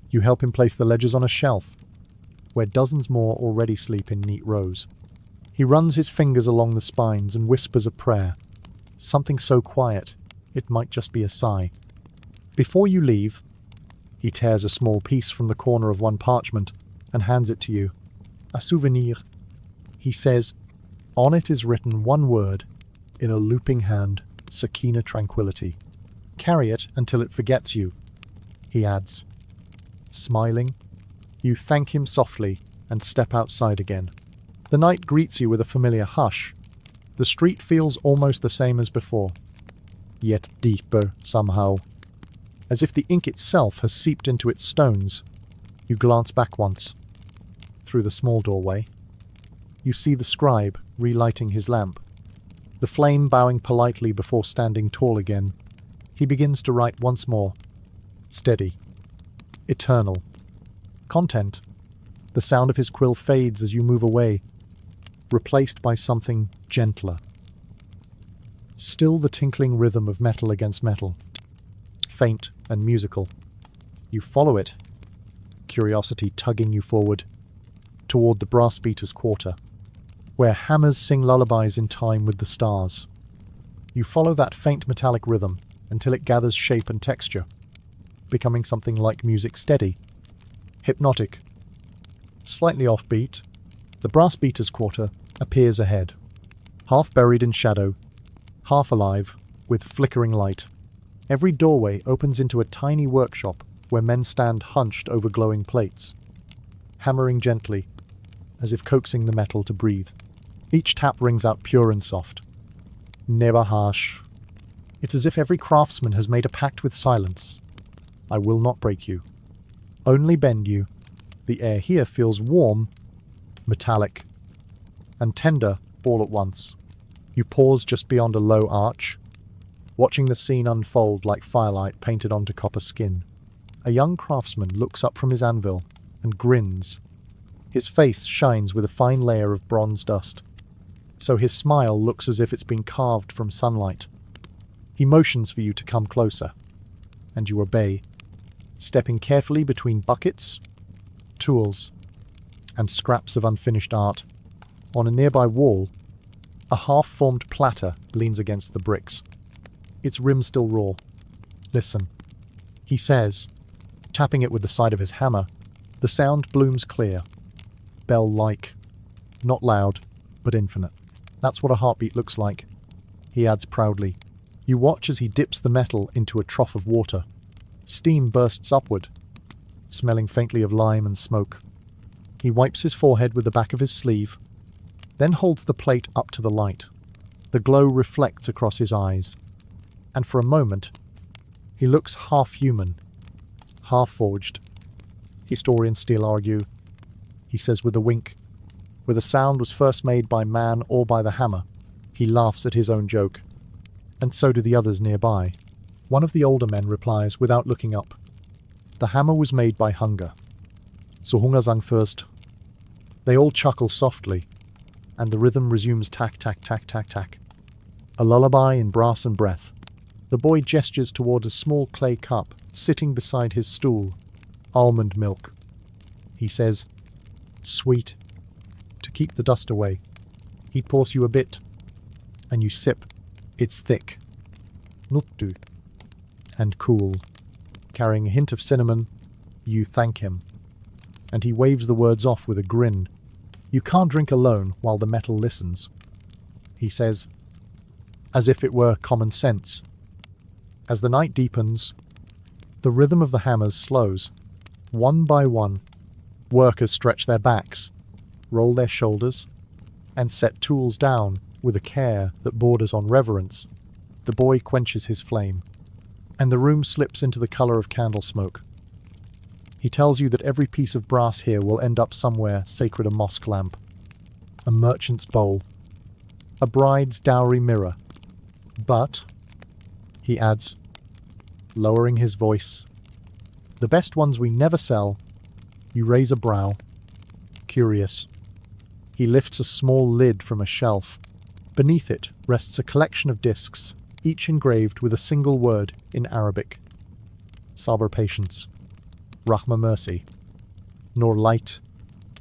you help him place the ledgers on a shelf, where dozens more already sleep in neat rows. He runs his fingers along the spines and whispers a prayer, something so quiet it might just be a sigh. Before you leave, he tears a small piece from the corner of one parchment and hands it to you. "A souvenir," he says. On it is written one word, in a looping hand, Sakina tranquility. "Carry it until it forgets you," he adds. Smiling, you thank him softly and step outside again. The night greets you with a familiar hush. The street feels almost the same as before, yet deeper somehow, as if the ink itself has seeped into its stones. You glance back once. Through the small doorway, you see the scribe relighting his lamp, the flame bowing politely before standing tall again. He begins to write once more. Steady. Eternal. Content. The sound of his quill fades as you move away, replaced by something gentler. Still the tinkling rhythm of metal against metal. Faint and musical. You follow it, curiosity tugging you forward, toward the brass beater's quarter, where hammers sing lullabies in time with the stars. You follow that faint metallic rhythm until it gathers shape and texture, becoming something like music steady, hypnotic. Slightly offbeat, the brass beater's quarter appears ahead, half buried in shadow, half alive, with flickering light. Every doorway opens into a tiny workshop where men stand hunched over glowing plates, hammering gently, as if coaxing the metal to breathe. Each tap rings out pure and soft, never harsh. It's as if every craftsman has made a pact with silence. I will not break you, only bend you. The air here feels warm, metallic, and tender all at once. You pause just beyond a low arch, watching the scene unfold like firelight painted onto copper skin. A young craftsman looks up from his anvil and grins. His face shines with a fine layer of bronze dust, so his smile looks as if it's been carved from sunlight. He motions for you to come closer, and you obey, stepping carefully between buckets, tools, and scraps of unfinished art. On a nearby wall, a half-formed platter leans against the bricks, its rim still raw. Listen, he says, tapping it with the side of his hammer. The sound blooms clear, bell-like, not loud, but infinite. That's what a heartbeat looks like, he adds proudly. You watch as he dips the metal into a trough of water. Steam bursts upward, smelling faintly of lime and smoke. He wipes his forehead with the back of his sleeve, then holds the plate up to the light. The glow reflects across his eyes, and for a moment, he looks half human, half forged. Historians still argue, he says with a wink. Whether sound was first made by man or by the hammer, he laughs at his own joke. And so do the others nearby. One of the older men replies without looking up. The hammer was made by hunger. So Hunger sang first. They all chuckle softly, and the rhythm resumes tack, tack, tack, tack, tack. A lullaby in brass and breath. The boy gestures toward a small clay cup sitting beside his stool. Almond milk. He says, sweet, to keep the dust away. He pours you a bit, and you sip. It's thick, nuttu, and cool. Carrying a hint of cinnamon, you thank him, and he waves the words off with a grin. You can't drink alone while the metal listens, he says, as if it were common sense. As the night deepens, the rhythm of the hammers slows. One by one, workers stretch their backs, roll their shoulders, and set tools down with a care that borders on reverence. The boy quenches his flame, and the room slips into the color of candle smoke. He tells you that every piece of brass here will end up somewhere sacred, a mosque lamp, a merchant's bowl, a bride's dowry mirror. But, he adds, lowering his voice, the best ones we never sell. You raise a brow, curious. He lifts a small lid from a shelf. Beneath it rests a collection of discs, each engraved with a single word in Arabic. Sabr, patience. Rahma, mercy. Nor, light.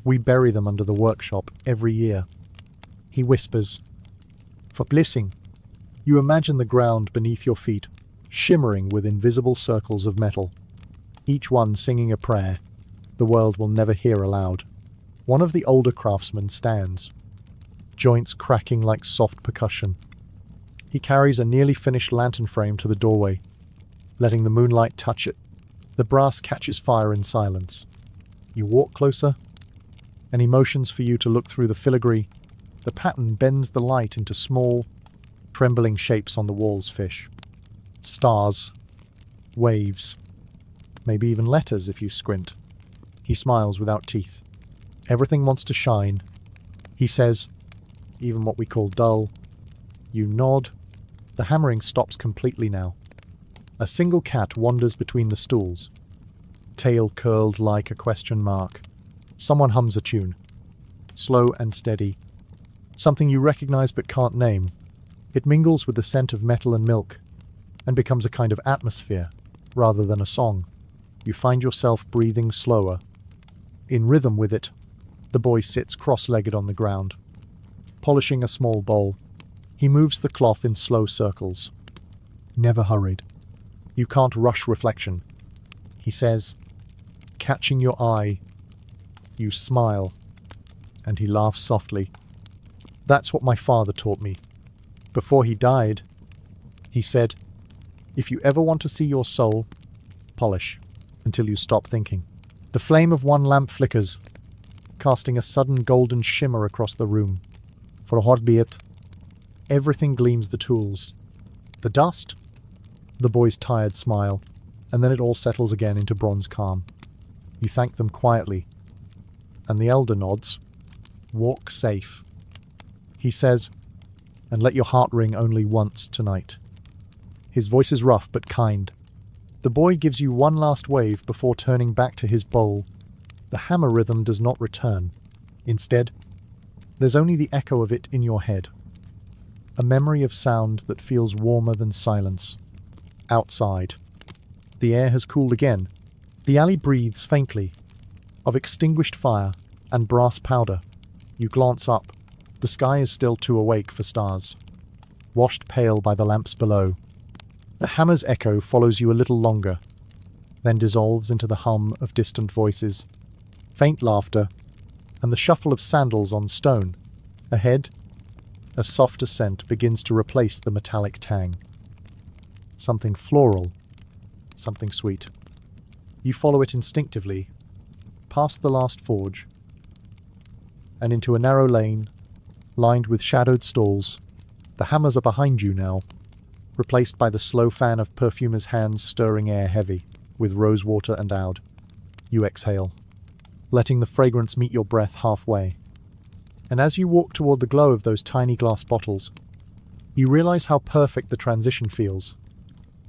We bury them under the workshop every year. He whispers, for blessing. You imagine the ground beneath your feet, shimmering with invisible circles of metal, each one singing a prayer the world will never hear aloud. One of the older craftsmen stands, joints cracking like soft percussion. He carries a nearly finished lantern frame to the doorway, letting the moonlight touch it. The brass catches fire in silence. You walk closer, and he motions for you to look through the filigree. The pattern bends the light into small, trembling shapes on the wall's fish. Stars, waves, maybe even letters if you squint. He smiles without teeth. Everything wants to shine. He says, even what we call dull. You nod. The hammering stops completely now. A single cat wanders between the stools, tail curled like a question mark. Someone hums a tune, slow and steady, something you recognize but can't name. It mingles with the scent of metal and milk, and becomes a kind of atmosphere, rather than a song. You find yourself breathing slower. In rhythm with it, the boy sits cross-legged on the ground, polishing a small bowl. He moves the cloth in slow circles, never hurried. You can't rush reflection. He says, catching your eye. You smile, and he laughs softly. That's what my father taught me. Before he died, he said, if you ever want to see your soul, polish until you stop thinking. The flame of one lamp flickers, casting a sudden golden shimmer across the room. For what be it, everything gleams the tools. The dust, the boy's tired smile, and then it all settles again into bronze calm. You thank them quietly, and the elder nods. Walk safe. He says, and let your heart ring only once tonight. His voice is rough but kind. The boy gives you one last wave before turning back to his bowl. The hammer rhythm does not return. Instead, there's only the echo of it in your head. A memory of sound that feels warmer than silence. Outside, the air has cooled again. The alley breathes faintly, of extinguished fire and brass powder. You glance up. The sky is still too awake for stars, washed pale by the lamps below. The hammer's echo follows you a little longer, then dissolves into the hum of distant voices, faint laughter, and the shuffle of sandals on stone. Ahead, a softer scent begins to replace the metallic tang. Something floral, something sweet. You follow it instinctively, past the last forge, and into a narrow lane, lined with shadowed stalls. The hammers are behind you now, replaced by the slow fan of perfumers' hands stirring air heavy with rosewater and oud. You exhale, letting the fragrance meet your breath halfway. And as you walk toward the glow of those tiny glass bottles, you realize how perfect the transition feels.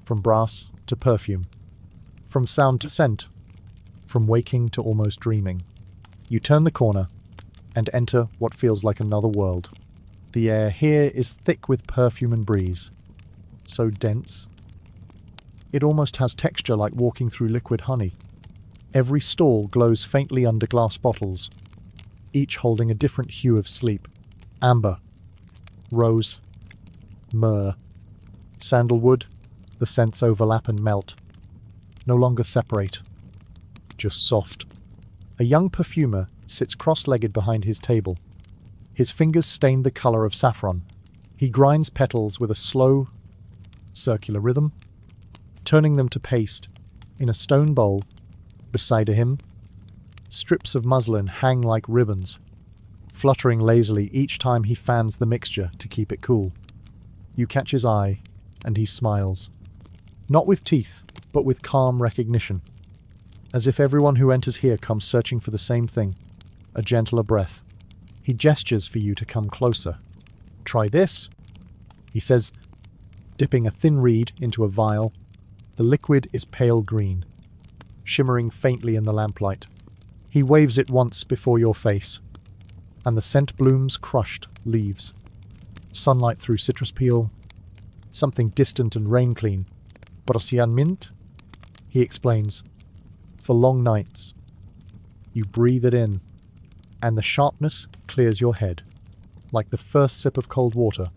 From brass to perfume, from sound to scent, from waking to almost dreaming. You turn the corner and enter what feels like another world. The air here is thick with perfume and breeze, so dense, it almost has texture like walking through liquid honey. Every stall glows faintly under glass bottles, each holding a different hue of sleep. Amber, rose, myrrh, sandalwood. The scents overlap and melt, no longer separate, just soft. A young perfumer sits cross-legged behind his table. His fingers stain the color of saffron. He grinds petals with a slow, circular rhythm, turning them to paste in a stone bowl. Beside him, strips of muslin hang like ribbons, fluttering lazily each time he fans the mixture to keep it cool. You catch his eye, and he smiles. Not with teeth, but with calm recognition, as if everyone who enters here comes searching for the same thing, a gentler breath. He gestures for you to come closer. Try this, he says, dipping a thin reed into a vial. The liquid is pale green, shimmering faintly in the lamplight. He waves it once before your face, and the scent blooms crushed leaves. Sunlight through citrus peel, something distant and rain-clean. Persian mint, he explains, for long nights. You breathe it in, and the sharpness clears your head, like the first sip of cold water.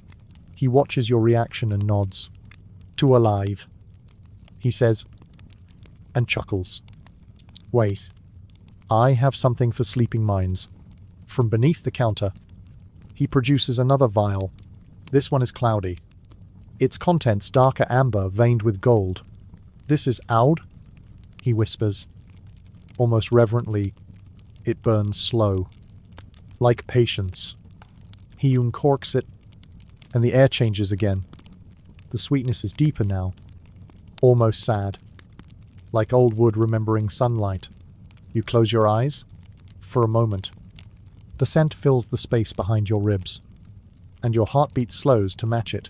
He watches your reaction and nods. Too alive, he says, and chuckles. Wait, I have something for sleeping minds. From beneath the counter, he produces another vial. This one is cloudy. Its contents darker amber veined with gold. This is oud, he whispers. Almost reverently, it burns slow, like patience. He uncorks it, and the air changes again. The sweetness is deeper now, almost sad, like old wood remembering sunlight. You close your eyes, for a moment. The scent fills the space behind your ribs, and your heartbeat slows to match it.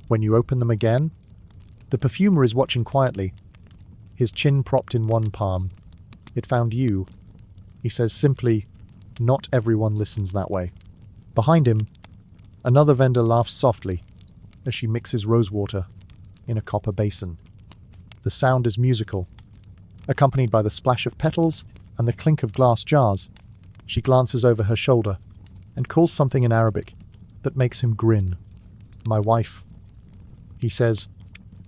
When you open them again, the perfumer is watching quietly, his chin propped in one palm. It found you, he says simply. Not everyone listens that way. Behind him, another vendor laughs softly as she mixes rosewater in a copper basin. The sound is musical, accompanied by the splash of petals and the clink of glass jars. She glances over her shoulder and calls something in Arabic that makes him grin. My wife, he says.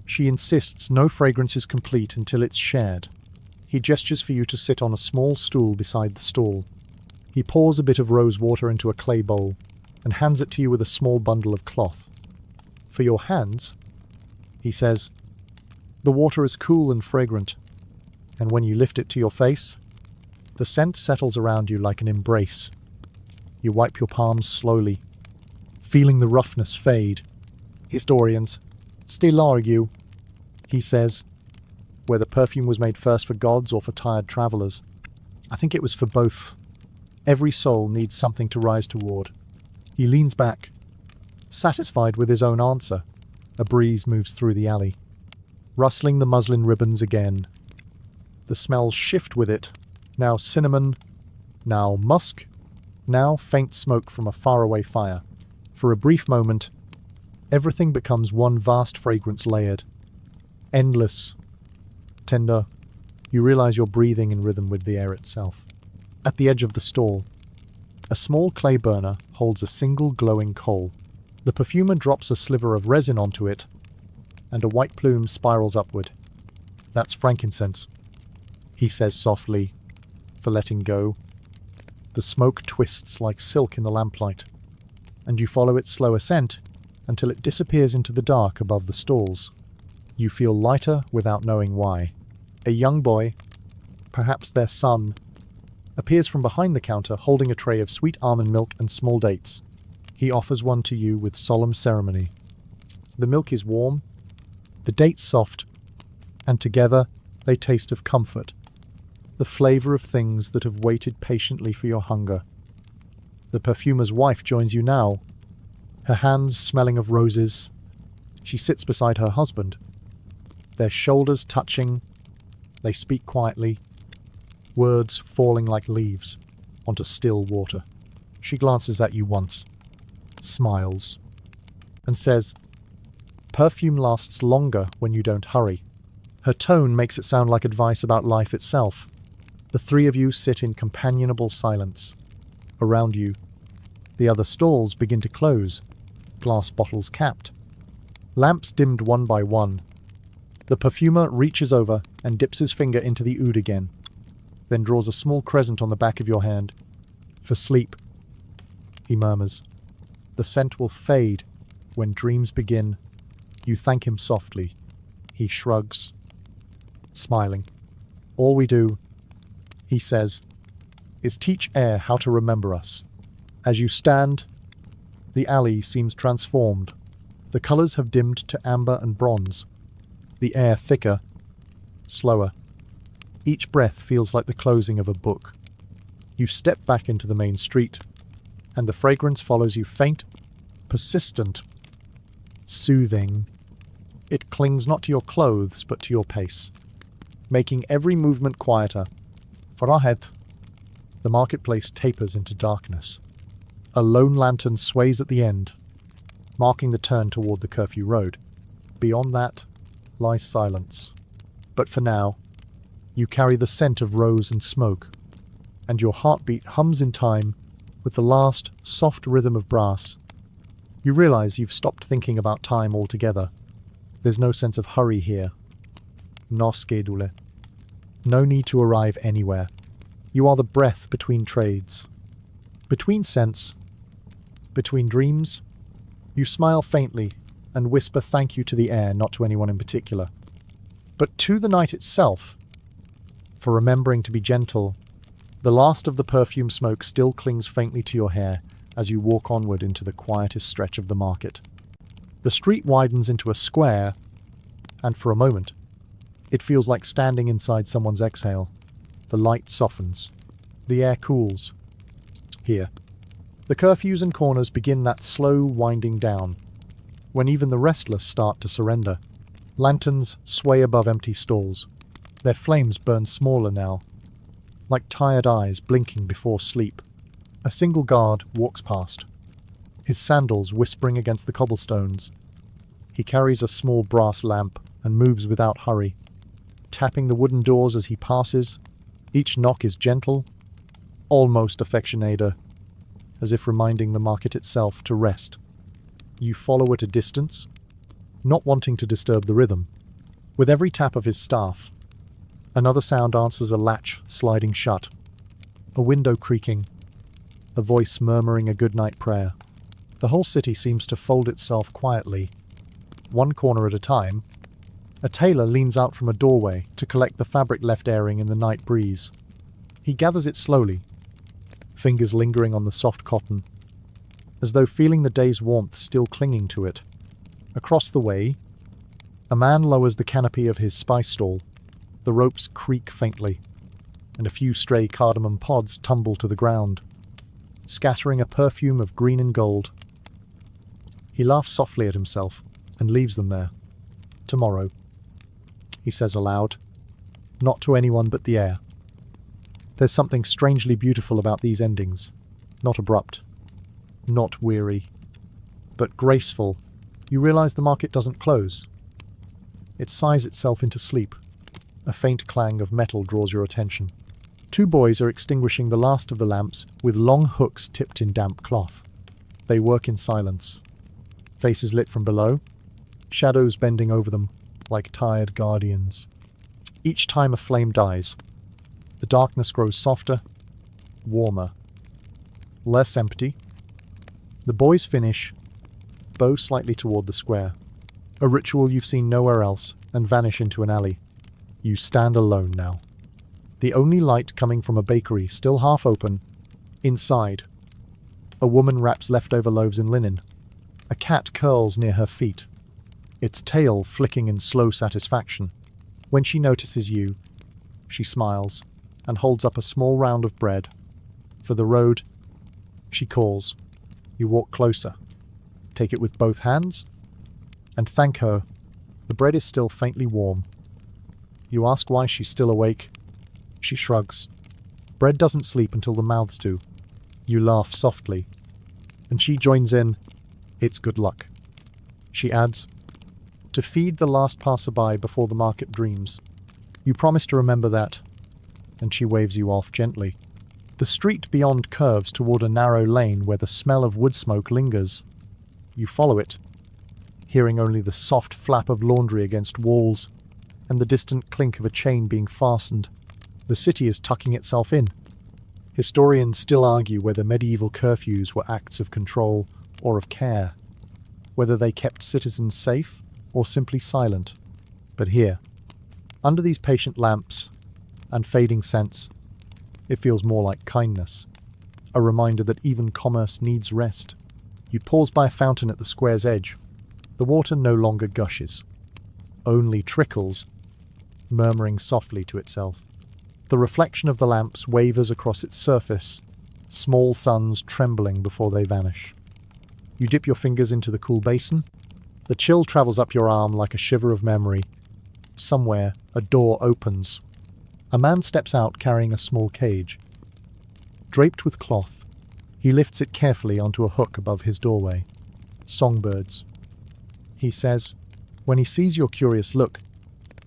She insists no fragrance is complete until it's shared. He gestures for you to sit on a small stool beside the stall. He pours a bit of rose water into a clay bowl and hands it to you with a small bundle of cloth. For your hands, he says, the water is cool and fragrant, and when you lift it to your face, the scent settles around you like an embrace. You wipe your palms slowly, feeling the roughness fade. Historians still argue, he says, whether perfume was made first for gods or for tired travelers. I think it was for both. Every soul needs something to rise toward. He leans back, satisfied with his own answer. A breeze moves through the alley, rustling the muslin ribbons again. The smells shift with it, now cinnamon, now musk, now faint smoke from a faraway fire. For a brief moment, everything becomes one vast fragrance layered, endless, tender. You realize you're breathing in rhythm with the air itself. At the edge of the stall, a small clay burner holds a single glowing coal. The perfumer drops a sliver of resin onto it, and a white plume spirals upward. That's frankincense, he says softly, for letting go. The smoke twists like silk in the lamplight, and you follow its slow ascent until it disappears into the dark above the stalls. You feel lighter without knowing why. A young boy, perhaps their son, appears from behind the counter holding a tray of sweet almond milk and small dates. He offers one to you with solemn ceremony. The milk is warm, the dates soft, and together they taste of comfort, the flavor of things that have waited patiently for your hunger. The perfumer's wife joins you now, her hands smelling of roses. She sits beside her husband, their shoulders touching. They speak quietly, words falling like leaves onto still water. She glances at you once, smiles, and says, "Perfume lasts longer when you don't hurry." Her tone makes it sound like advice about life itself. The three of you sit in companionable silence. Around you, the other stalls begin to close, glass bottles capped, lamps dimmed one by one. The perfumer reaches over and dips his finger into the oud again, then draws a small crescent on the back of your hand. "For sleep," he murmurs. "The scent will fade when dreams begin." You thank him softly. He shrugs, smiling. "All we do," he says, "is teach air how to remember us." As you stand, the alley seems transformed. The colors have dimmed to amber and bronze. The air thicker, slower. Each breath feels like the closing of a book. You step back into the main street, and the fragrance follows you, faint, persistent, soothing. It clings not to your clothes, but to your pace, making every movement quieter. Farahet. The marketplace tapers into darkness. A lone lantern sways at the end, marking the turn toward the curfew road. Beyond that lies silence. But for now, you carry the scent of rose and smoke, and your heartbeat hums in time with the last soft rhythm of brass. You realize you've stopped thinking about time altogether. There's no sense of hurry here. No schedule. No need to arrive anywhere. You are the breath between trades. Between scents. Between dreams. You smile faintly and whisper thank you to the air, not to anyone in particular, but to the night itself, for remembering to be gentle. The last of the perfume smoke still clings faintly to your hair as you walk onward into the quietest stretch of the market. The street widens into a square, and for a moment, it feels like standing inside someone's exhale. The light softens. The air cools. Here, the curfews and corners begin that slow winding down, when even the restless start to surrender. Lanterns sway above empty stalls. Their flames burn smaller now, like tired eyes blinking before sleep. A single guard walks past, his sandals whispering against the cobblestones. He carries a small brass lamp and moves without hurry, tapping the wooden doors as he passes. Each knock is gentle, almost affectionator, as if reminding the market itself to rest. You follow at a distance, not wanting to disturb the rhythm. With every tap of his staff, another sound answers, a latch sliding shut, a window creaking, a voice murmuring a goodnight prayer. The whole city seems to fold itself quietly. One corner at a time, a tailor leans out from a doorway to collect the fabric left airing in the night breeze. He gathers it slowly, fingers lingering on the soft cotton, as though feeling the day's warmth still clinging to it. Across the way, a man lowers the canopy of his spice stall. The ropes creak faintly, and a few stray cardamom pods tumble to the ground, scattering a perfume of green and gold. He laughs softly at himself and leaves them there. Tomorrow, he says aloud, not to anyone but the air. There's something strangely beautiful about these endings. Not abrupt, not weary, but graceful. You realize the market doesn't close. It sighs itself into sleep. A faint clang of metal draws your attention. Two boys are extinguishing the last of the lamps with long hooks tipped in damp cloth. They work in silence. Faces lit from below, shadows bending over them like tired guardians. Each time a flame dies, the darkness grows softer, warmer, less empty. The boys finish, bow slightly toward the square, a ritual you've seen nowhere else, and vanish into an alley. You stand alone now. The only light coming from a bakery still half open. Inside, a woman wraps leftover loaves in linen. A cat curls near her feet, its tail flicking in slow satisfaction. When she notices you, she smiles and holds up a small round of bread. For the road, she calls. You walk closer, take it with both hands, and thank her. The bread is still faintly warm. You ask why she's still awake. She shrugs. Bread doesn't sleep until the mouths do. You laugh softly, and she joins in. It's good luck. She adds, to feed the last passerby before the market dreams. You promise to remember that, and she waves you off gently. The street beyond curves toward a narrow lane where the smell of wood smoke lingers. You follow it, hearing only the soft flap of laundry against walls and the distant clink of a chain being fastened. The city is tucking itself in. Historians still argue whether medieval curfews were acts of control or of care, whether they kept citizens safe or simply silent. But here, under these patient lamps and fading scents, it feels more like kindness, a reminder that even commerce needs rest. You pause by a fountain at the square's edge. The water no longer gushes, only trickles, murmuring softly to itself. The reflection of the lamps wavers across its surface, small suns trembling before they vanish. You dip your fingers into the cool basin. The chill travels up your arm like a shiver of memory. Somewhere, a door opens. A man steps out carrying a small cage. Draped with cloth, he lifts it carefully onto a hook above his doorway. Songbirds. He says, when he sees your curious look,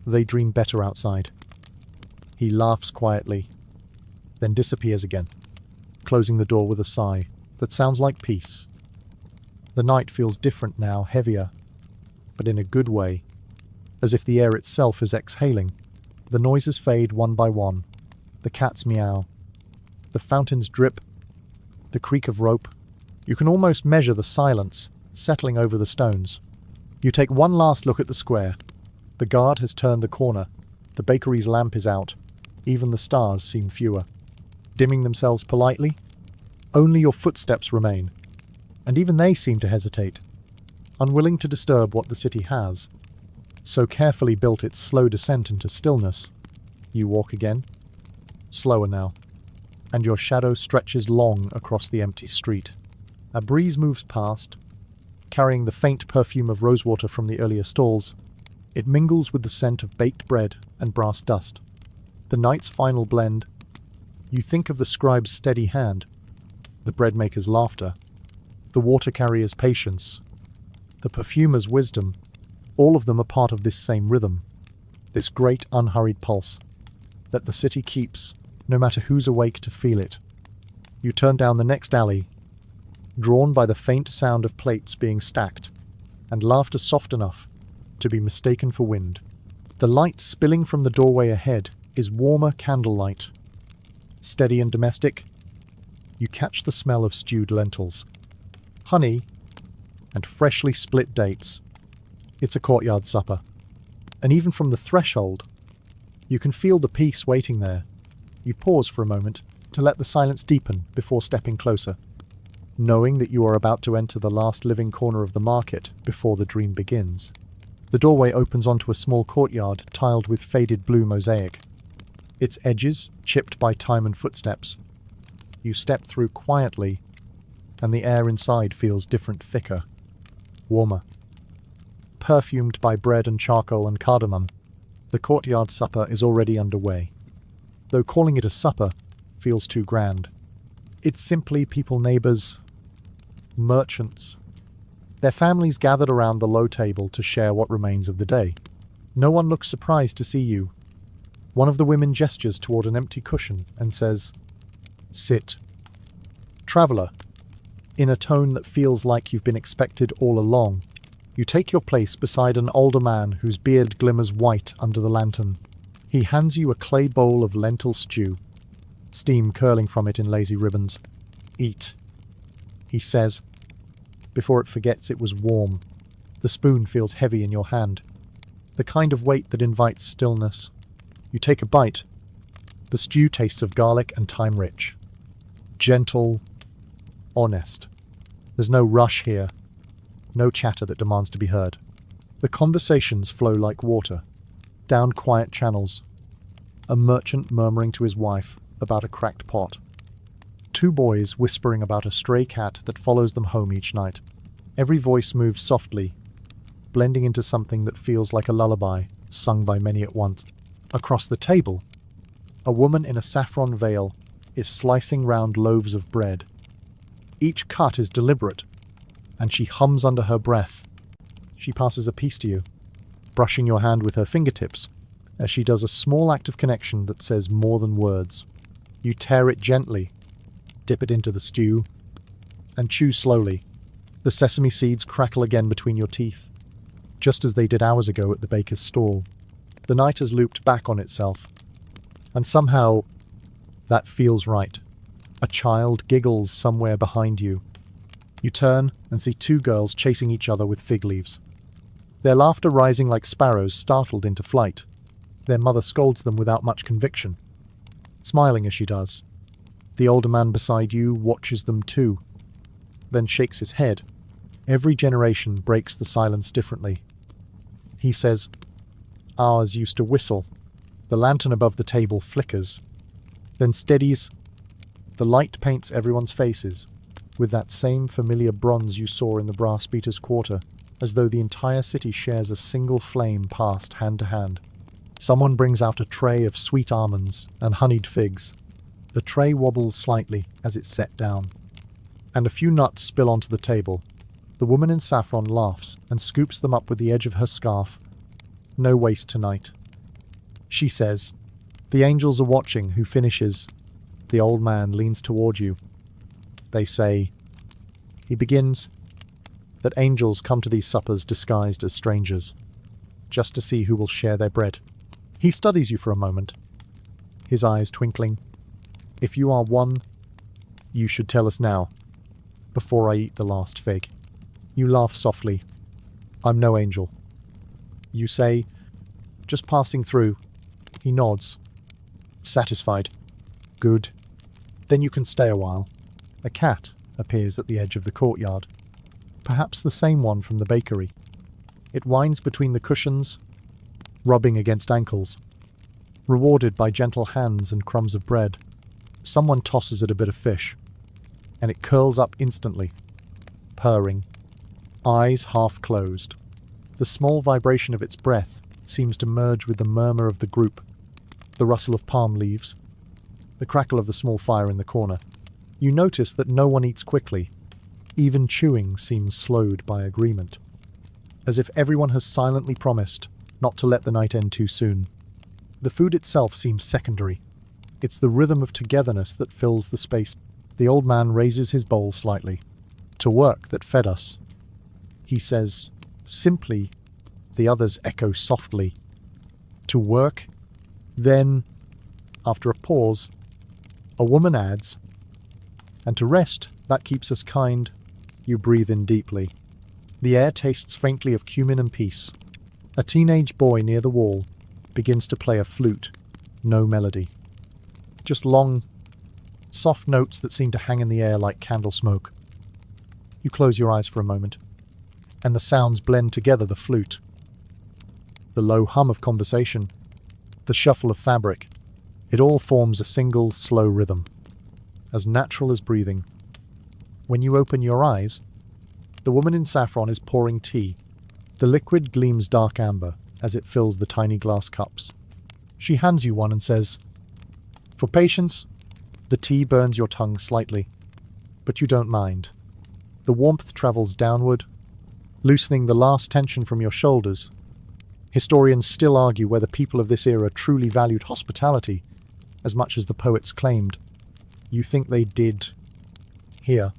they dream better outside. He laughs quietly, then disappears again, closing the door with a sigh that sounds like peace. The night feels different now, heavier, but in a good way, as if the air itself is exhaling. The noises fade one by one. The cats meow. The fountains drip. The creak of rope. You can almost measure the silence settling over the stones. You take one last look at the square. The guard has turned the corner. The bakery's lamp is out. Even the stars seem fewer. Dimming themselves politely. Only your footsteps remain. And even they seem to hesitate, unwilling to disturb what the city has so carefully built its slow descent into stillness. You walk again, slower now, and your shadow stretches long across the empty street. A breeze moves past, carrying the faint perfume of rosewater from the earlier stalls. It mingles with the scent of baked bread and brass dust. The night's final blend. You think of the scribe's steady hand, the bread maker's laughter, the water carrier's patience, the perfumer's wisdom. All of them are part of this same rhythm, this great unhurried pulse that the city keeps, no matter who's awake to feel it. You turn down the next alley, drawn by the faint sound of plates being stacked, and laughter soft enough to be mistaken for wind. The light spilling from the doorway ahead is warmer candlelight. Steady and domestic, you catch the smell of stewed lentils, honey, and freshly split dates. It's a courtyard supper, and even from the threshold, you can feel the peace waiting there. You pause for a moment to let the silence deepen before stepping closer, knowing that you are about to enter the last living corner of the market before the dream begins. The doorway opens onto a small courtyard tiled with faded blue mosaic, its edges chipped by time and footsteps. You step through quietly, and the air inside feels different, thicker, warmer. Perfumed by bread and charcoal and cardamom, the courtyard supper is already underway. Though calling it a supper feels too grand. It's simply people, neighbors, merchants, their families gathered around the low table to share what remains of the day. No one looks surprised to see you. One of the women gestures toward an empty cushion and says, "Sit." Traveler, in a tone that feels like you've been expected all along, you take your place beside an older man whose beard glimmers white under the lantern. He hands you a clay bowl of lentil stew, steam curling from it in lazy ribbons. "Eat," he says, before it forgets it was warm. The spoon feels heavy in your hand, the kind of weight that invites stillness. You take a bite. The stew tastes of garlic and thyme-rich. Gentle, honest. There's no rush here. No chatter that demands to be heard. The conversations flow like water, down quiet channels. A merchant murmuring to his wife about a cracked pot. Two boys whispering about a stray cat that follows them home each night. Every voice moves softly, blending into something that feels like a lullaby, sung by many at once. Across the table, a woman in a saffron veil is slicing round loaves of bread. Each cut is deliberate, and she hums under her breath. She passes a piece to you, brushing your hand with her fingertips, as she does a small act of connection that says more than words. You tear it gently, dip it into the stew, and chew slowly. The sesame seeds crackle again between your teeth, just as they did hours ago at the baker's stall. The night has looped back on itself, and somehow that feels right. A child giggles somewhere behind you. You turn and see two girls chasing each other with fig leaves, their laughter rising like sparrows startled into flight. Their mother scolds them without much conviction, smiling as she does. The older man beside you watches them too, then shakes his head. Every generation breaks the silence differently. He says, "Ours used to whistle." The lantern above the table flickers, then steadies. The light paints everyone's faces. with that same familiar bronze you saw in the brass beater's quarter, as though the entire city shares a single flame passed hand to hand. Someone brings out a tray of sweet almonds and honeyed figs. The tray wobbles slightly as it's set down, and a few nuts spill onto the table. The woman in saffron laughs and scoops them up with the edge of her scarf. No waste tonight. She says, "The angels are watching," who finishes. The old man leans toward you. They say, he begins, that angels come to these suppers disguised as strangers, just to see who will share their bread. He studies you for a moment, his eyes twinkling. If you are one, you should tell us now, before I eat the last fig. You laugh softly. I'm no angel. You say, just passing through. He nods, satisfied. Good. Then you can stay a while. A cat appears at the edge of the courtyard, perhaps the same one from the bakery. It winds between the cushions, rubbing against ankles. Rewarded by gentle hands and crumbs of bread, someone tosses it a bit of fish, and it curls up instantly, purring, eyes half closed. The small vibration of its breath seems to merge with the murmur of the group, the rustle of palm leaves, the crackle of the small fire in the corner. You notice that no one eats quickly. Even chewing seems slowed by agreement, as if everyone has silently promised not to let the night end too soon. The food itself seems secondary. It's the rhythm of togetherness that fills the space. The old man raises his bowl slightly. To work that fed us. He says, simply. The others echo softly. To work? Then, after a pause, a woman adds, and to rest, that keeps us kind. You breathe in deeply. The air tastes faintly of cumin and peace. A teenage boy near the wall begins to play a flute. No melody. Just long, soft notes that seem to hang in the air like candle smoke. You close your eyes for a moment, and the sounds blend together. The flute, the low hum of conversation, the shuffle of fabric. It all forms a single, slow rhythm, as natural as breathing. When you open your eyes, the woman in saffron is pouring tea. The liquid gleams dark amber as it fills the tiny glass cups. She hands you one and says, "For patience." The tea burns your tongue slightly, but you don't mind. The warmth travels downward, loosening the last tension from your shoulders. Historians still argue whether people of this era truly valued hospitality as much as the poets claimed. You think they did. Here,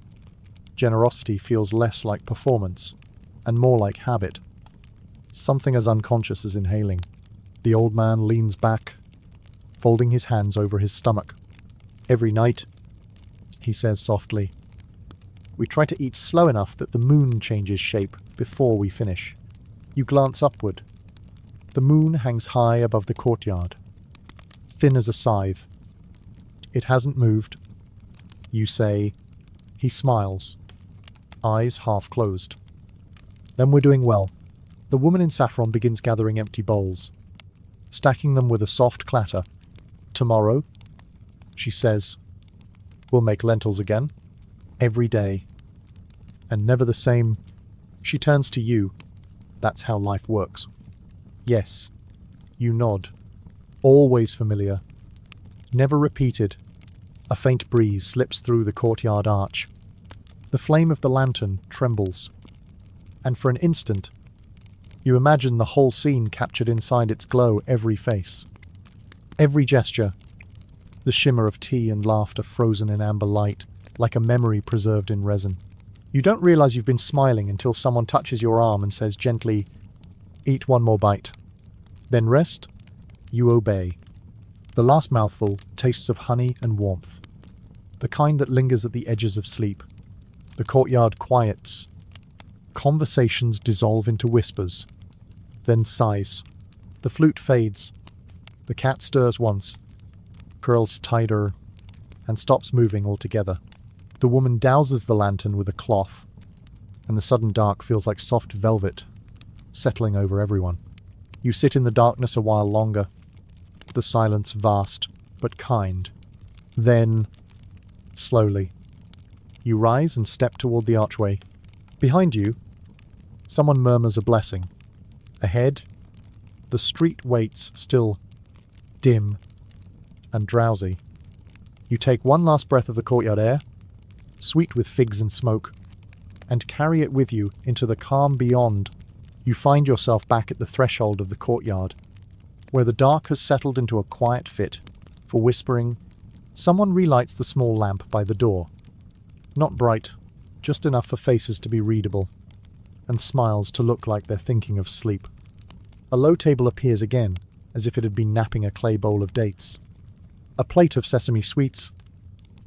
generosity feels less like performance and more like habit. Something as unconscious as inhaling. The old man leans back, folding his hands over his stomach. Every night, he says softly, we try to eat slow enough that the moon changes shape before we finish. You glance upward. The moon hangs high above the courtyard, thin as a scythe. It hasn't moved. You say. He smiles, eyes half closed. Then we're doing well. The woman in saffron begins gathering empty bowls, stacking them with a soft clatter. Tomorrow, she says, we'll make lentils again. Every day. And never the same. She turns to you. That's how life works. Yes. You nod. Always familiar. Never repeated. A faint breeze slips through the courtyard arch. The flame of the lantern trembles. And for an instant, you imagine the whole scene captured inside its glow, every face. Every gesture. The shimmer of tea and laughter frozen in amber light, like a memory preserved in resin. You don't realize you've been smiling until someone touches your arm and says gently, eat one more bite. Then rest. You obey. The last mouthful tastes of honey and warmth, the kind that lingers at the edges of sleep. The courtyard quiets. Conversations dissolve into whispers, then sighs. The flute fades. The cat stirs once, curls tighter, and stops moving altogether. The woman douses the lantern with a cloth, and the sudden dark feels like soft velvet, settling over everyone. You sit in the darkness a while longer, the silence vast but kind. Then, slowly, You rise and step toward the archway. Behind you, someone murmurs a blessing. Ahead, the street waits still, dim and drowsy. You take one last breath of the courtyard air, sweet with figs and smoke, and carry it with you into the calm beyond. You find yourself back at the threshold of the courtyard, where the dark has settled into a quiet fit for whispering. Someone relights the small lamp by the door. Not bright, just enough for faces to be readable, and smiles to look like they're thinking of sleep. A low table appears again, as if it had been napping a clay bowl of dates. A plate of sesame sweets,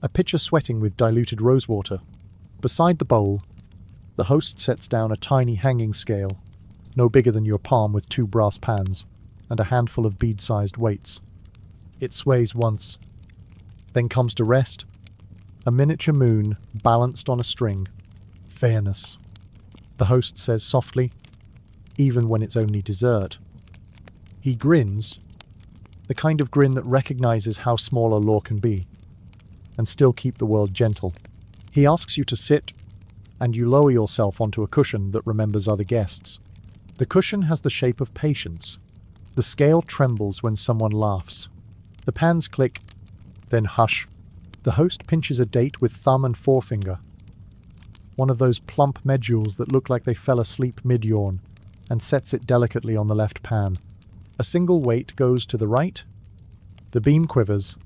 a pitcher sweating with diluted rosewater. Beside the bowl, the host sets down a tiny hanging scale, no bigger than your palm, with 2 brass pans and a handful of bead-sized weights. It sways once, then comes to rest, a miniature moon balanced on a string. Fairness, the host says softly, even when it's only dessert. He grins, the kind of grin that recognizes how small a law can be, and still keep the world gentle. He asks you to sit, and you lower yourself onto a cushion that remembers other guests. The cushion has the shape of patience. The scale trembles when someone laughs. The pans click, then hush. The host pinches a date with thumb and forefinger, one of those plump medules that look like they fell asleep mid-yawn, and sets it delicately on the left pan. A single weight goes to the right. The beam quivers,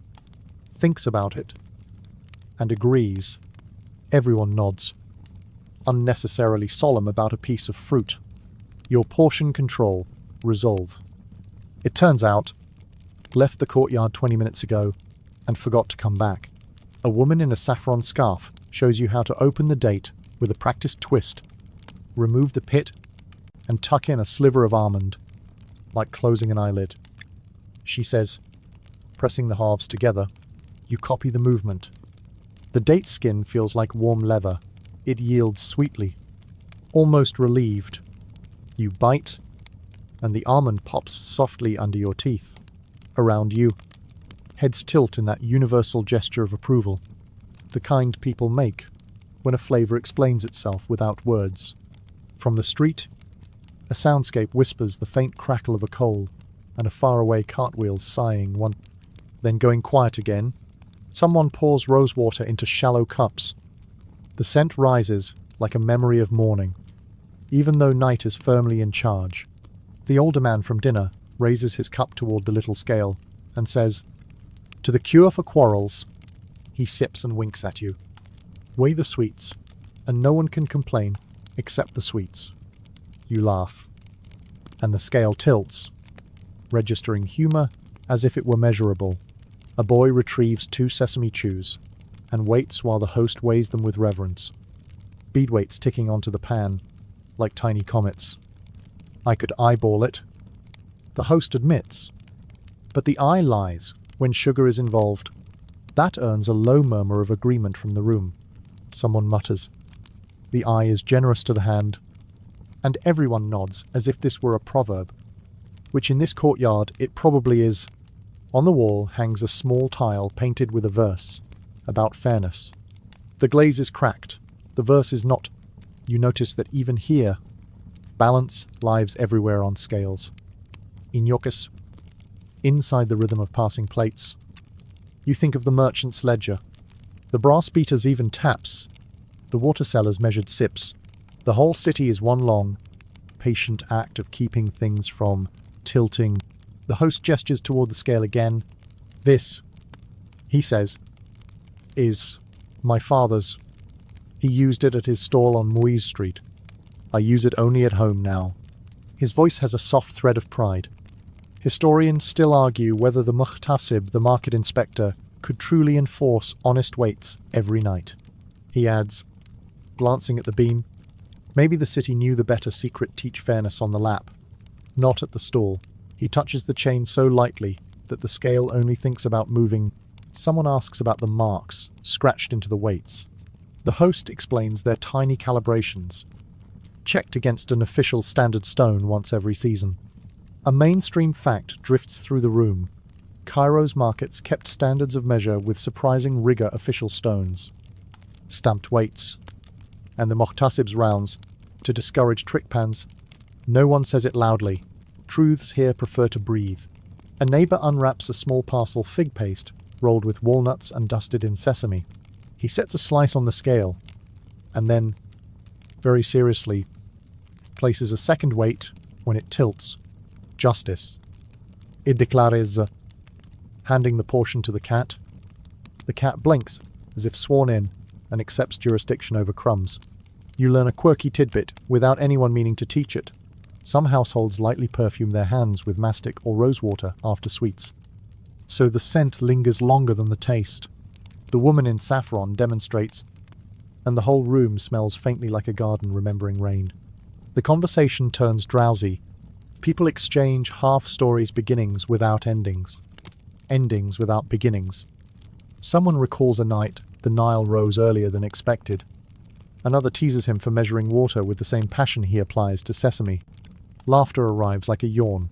thinks about it, and agrees. Everyone nods, unnecessarily solemn about a piece of fruit. Your portion control, resolve. It turns out, left the courtyard 20 minutes ago and forgot to come back. A woman in a saffron scarf shows you how to open the date with a practiced twist, remove the pit, and tuck in a sliver of almond, like closing an eyelid. She says, pressing the halves together. You copy the movement. The date skin feels like warm leather. It yields sweetly, almost relieved. You bite, and the almond pops softly under your teeth. Around you, heads tilt in that universal gesture of approval, the kind people make when a flavor explains itself without words. From the street, a soundscape whispers the faint crackle of a coal and a faraway cartwheel sighing one. Then going quiet again, someone pours rosewater into shallow cups. The scent rises like a memory of morning, even though night is firmly in charge. The older man from dinner raises his cup toward the little scale and says, "To the cure for quarrels." He sips and winks at you. Weigh the sweets, and no one can complain except the sweets. You laugh, and the scale tilts, registering humor as if it were measurable. A boy retrieves 2 sesame chews and waits while the host weighs them with reverence. Bead weights ticking onto the pan, like tiny comets. I could eyeball it, the host admits, but the eye lies when sugar is involved. That earns a low murmur of agreement from the room. Someone mutters. The eye is generous to the hand, and everyone nods as if this were a proverb, which in this courtyard it probably is. On the wall hangs a small tile painted with a verse about fairness. The glaze is cracked, the verse is not. You notice that even here, balance lives everywhere on scales. Inyokis, inside the rhythm of passing plates. You think of the merchant's ledger. The brass beaters even taps. The water sellers measured sips. The whole city is one long, patient act of keeping things from tilting. The host gestures toward the scale again. This, he says, is my father's. He used it at his stall on Muiz Street. I use it only at home now. His voice has a soft thread of pride. Historians still argue whether the muhtasib, the market inspector, could truly enforce honest weights every night. He adds, glancing at the beam, maybe the city knew the better secret teach fairness on the lap, not at the stall. He touches the chain so lightly that the scale only thinks about moving. Someone asks about the marks scratched into the weights. The host explains they're tiny calibrations, checked against an official standard stone once every season. A mainstream fact drifts through the room. Cairo's markets kept standards of measure with surprising rigor official stones. stamped weights, and the muhtasib's rounds to discourage trick pans. No one says it loudly. Truths here prefer to breathe. A neighbor unwraps a small parcel fig paste, rolled with walnuts and dusted in sesame. He sets a slice on the scale, and then, very seriously, places a second weight when it tilts. Justice. It declares, handing the portion to the cat. The cat blinks, as if sworn in, and accepts jurisdiction over crumbs. You learn a quirky tidbit without anyone meaning to teach it. Some households lightly perfume their hands with mastic or rosewater after sweets, so the scent lingers longer than the taste. The woman in saffron demonstrates, and the whole room smells faintly like a garden remembering rain. The conversation turns drowsy. People exchange half stories, beginnings without endings, endings without beginnings. Someone recalls a night the Nile rose earlier than expected. Another teases him for measuring water with the same passion he applies to sesame. Laughter arrives like a yawn.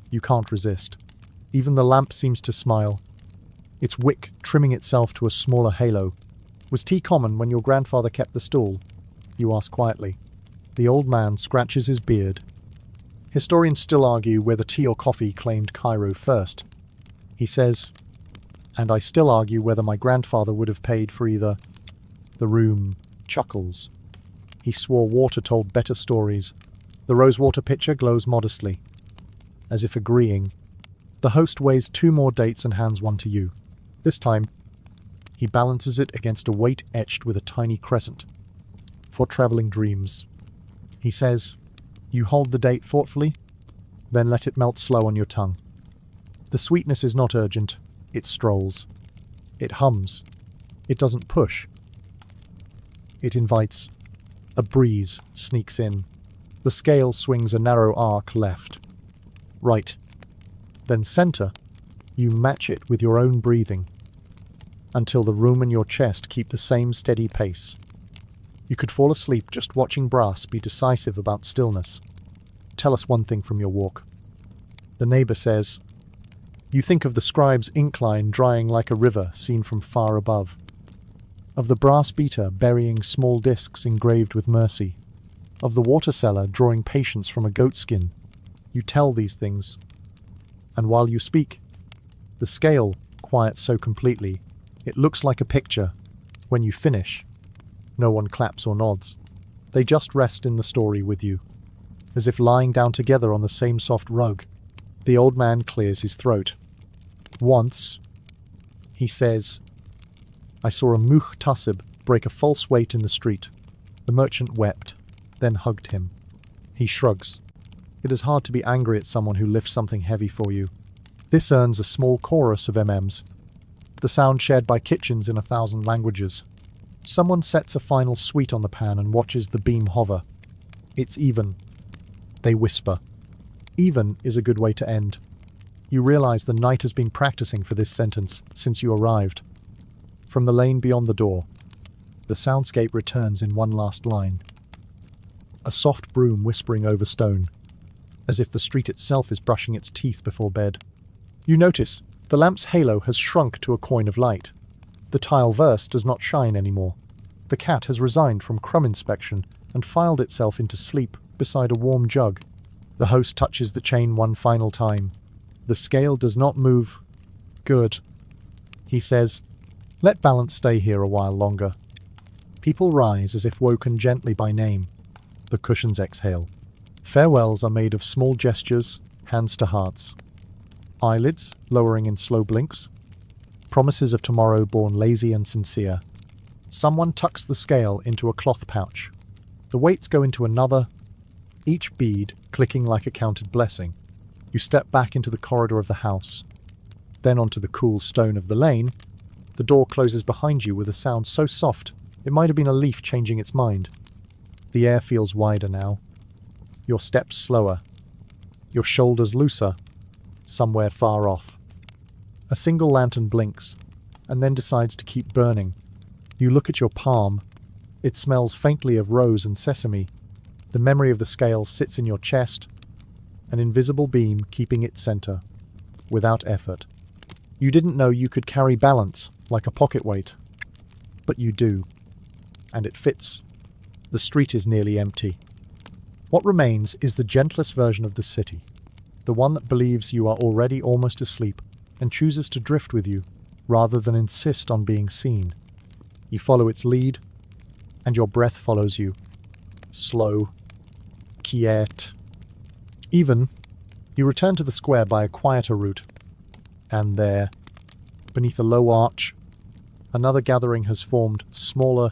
You can't resist. Even the lamp seems to smile, its wick trimming itself to a smaller halo. Was tea common when your grandfather kept the stool? You ask quietly. The old man scratches his beard. Historians still argue whether tea or coffee claimed Cairo first. He says, and I still argue whether my grandfather would have paid for either. The room chuckles. He swore water told better stories. The Rosewater pitcher glows modestly, as if agreeing. The host weighs 2 more dates and hands one to you. This time, he balances it against a weight etched with a tiny crescent. For traveling dreams. He says, you hold the date thoughtfully, then let it melt slow on your tongue. The sweetness is not urgent, it strolls. It hums. It doesn't push. It invites. A breeze sneaks in. The scale swings a narrow arc left. Right. Then center. You match it with your own breathing, until the room and your chest keep the same steady pace. You could fall asleep just watching brass be decisive about stillness. Tell us one thing from your walk. The neighbor says, you think of the scribe's incline drying like a river seen from far above, of the brass beater burying small discs engraved with mercy, of the water seller drawing patience from a goatskin. You tell these things, and while you speak, the scale quiets so completely, it looks like a picture. When you finish, no one claps or nods. They just rest in the story with you, as if lying down together on the same soft rug. The old man clears his throat. Once, he says, I saw a muhtasib break a false weight in the street. The merchant wept, then hugged him. He shrugs. It is hard to be angry at someone who lifts something heavy for you. This earns a small chorus of MMs, the sound shared by kitchens in 1,000 languages. Someone sets a final sweet on the pan and watches the beam hover. It's even. They whisper. Even is a good way to end. You realize the night has been practicing for this sentence since you arrived. From the lane beyond the door, the soundscape returns in one last line. A soft broom whispering over stone, as if the street itself is brushing its teeth before bed. You notice the lamp's halo has shrunk to a coin of light. The tile verse does not shine anymore. The cat has resigned from crumb inspection and filed itself into sleep beside a warm jug. The host touches the chain one final time. The scale does not move. Good. He says, let balance stay here a while longer. People rise as if woken gently by name. The cushions exhale. Farewells are made of small gestures, hands to hearts. Eyelids lowering in slow blinks. Promises of tomorrow born lazy and sincere. Someone tucks the scale into a cloth pouch. The weights go into another, each bead clicking like a counted blessing. You step back into the corridor of the house, then onto the cool stone of the lane. The door closes behind you with a sound so soft it might have been a leaf changing its mind. The air feels wider now. Your steps slower. Your shoulders looser. Somewhere far off. A single lantern blinks, and then decides to keep burning. You look at your palm. It smells faintly of rose and sesame. The memory of the scale sits in your chest, an invisible beam keeping it center, without effort. You didn't know you could carry balance like a pocket weight, but you do. and it fits. The street is nearly empty. What remains is the gentlest version of the city, the one that believes you are already almost asleep and chooses to drift with you rather than insist on being seen. You follow its lead, and your breath follows you. Slow. Quiet. Even, you return to the square by a quieter route. And there, beneath a low arch, another gathering has formed, smaller,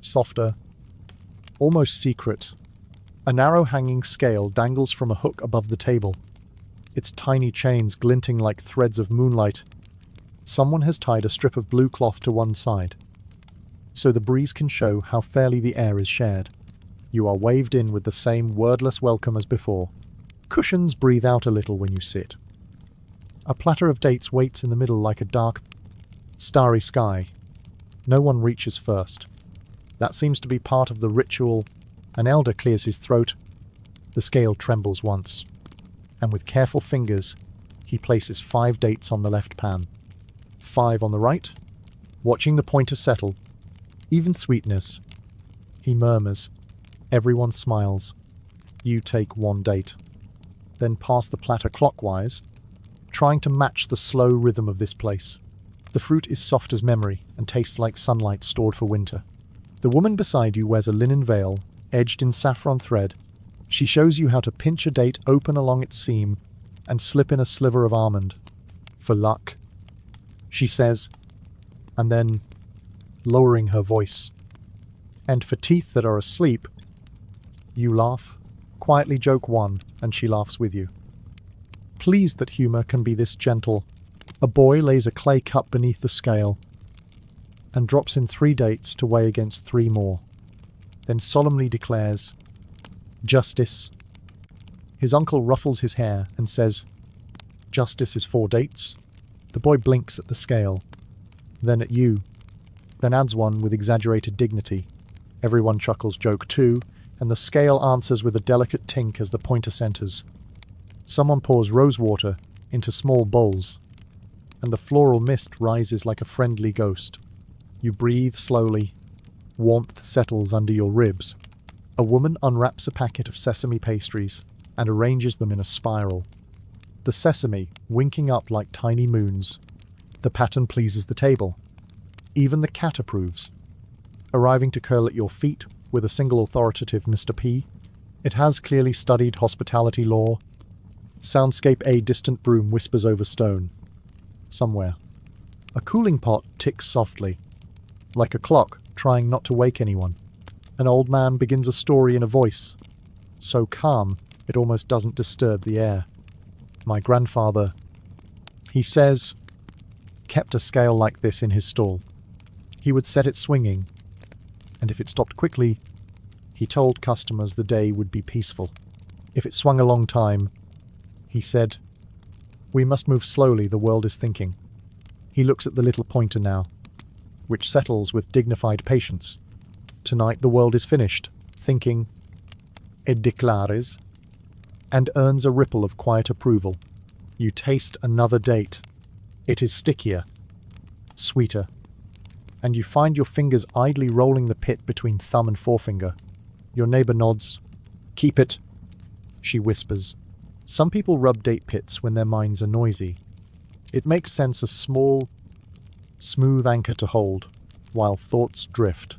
softer, almost secret. A narrow hanging scale dangles from a hook above the table, its tiny chains glinting like threads of moonlight. Someone has tied a strip of blue cloth to one side, so the breeze can show how fairly the air is shared. You are waved in with the same wordless welcome as before. Cushions breathe out a little when you sit. A platter of dates waits in the middle like a dark, starry sky. No one reaches first. That seems to be part of the ritual. An elder clears his throat. The scale trembles once, and with careful fingers, he places 5 dates on the left pan. 5 on the right, watching the pointer settle. Even sweetness. He murmurs. Everyone smiles. You take 1 date. Then pass the platter clockwise, trying to match the slow rhythm of this place. The fruit is soft as memory and tastes like sunlight stored for winter. The woman beside you wears a linen veil, edged in saffron thread. She shows you how to pinch a date open along its seam and slip in a sliver of almond. For luck, she says, and then, lowering her voice, and for teeth that are asleep, you laugh, quietly joke one, and she laughs with you. Pleased that humour can be this gentle, a boy lays a clay cup beneath the scale and drops in 3 dates to weigh against 3 more, then solemnly declares, "Justice." His uncle ruffles his hair and says, "Justice is 4 dates." The boy blinks at the scale, then at you, then adds one with exaggerated dignity. Everyone chuckles joke 2, and the scale answers with a delicate tink as the pointer centers. Someone pours rosewater into small bowls, and the floral mist rises like a friendly ghost. You breathe slowly. Warmth settles under your ribs. A woman unwraps a packet of sesame pastries and arranges them in a spiral. The sesame winking up like tiny moons. The pattern pleases the table. Even the cat approves. Arriving to curl at your feet with a single authoritative Mr. P. It has clearly studied hospitality law. Soundscape A distant broom whispers over stone. Somewhere. A cooling pot ticks softly, like a clock trying not to wake anyone. An old man begins a story in a voice so calm it almost doesn't disturb the air. My grandfather, he says, kept a scale like this in his stall. He would set it swinging, and if it stopped quickly, he told customers the day would be peaceful. If it swung a long time, he said, "We must move slowly, the world is thinking." He looks at the little pointer now, which settles with dignified patience. Tonight the world is finished, thinking, it declares, and earns a ripple of quiet approval. You taste another date. It is stickier, sweeter, and you find your fingers idly rolling the pit between thumb and forefinger. Your neighbor nods. "Keep it," she whispers. Some people rub date pits when their minds are noisy. It makes sense a small, smooth anchor to hold, while thoughts drift.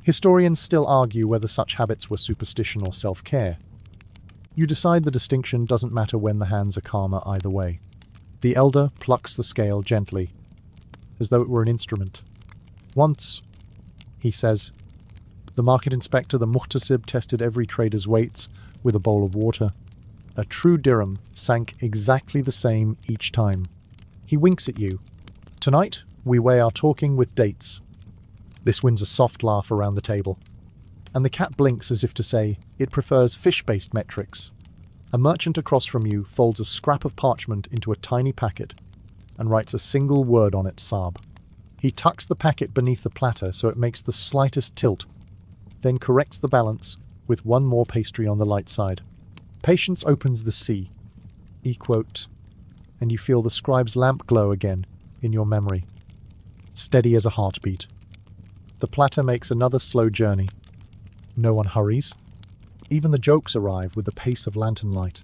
Historians still argue whether such habits were superstition or self-care. You decide the distinction doesn't matter when the hands are calmer either way. The elder plucks the scale gently, as though it were an instrument. "Once," he says, "the market inspector, the muhtasib, tested every trader's weights with a bowl of water. A true dirham sank exactly the same each time." He winks at you. "Tonight, we weigh our talking with dates." This wins a soft laugh around the table, and the cat blinks as if to say it prefers fish-based metrics. A merchant across from you folds a scrap of parchment into a tiny packet and writes a single word on it, Saab. He tucks the packet beneath the platter so it makes the slightest tilt, then corrects the balance with one more pastry on the light side. Patience opens the C, quote, and you feel the scribe's lamp glow again in your memory, steady as a heartbeat. The platter makes another slow journey. No one hurries. Even the jokes arrive with the pace of lantern light.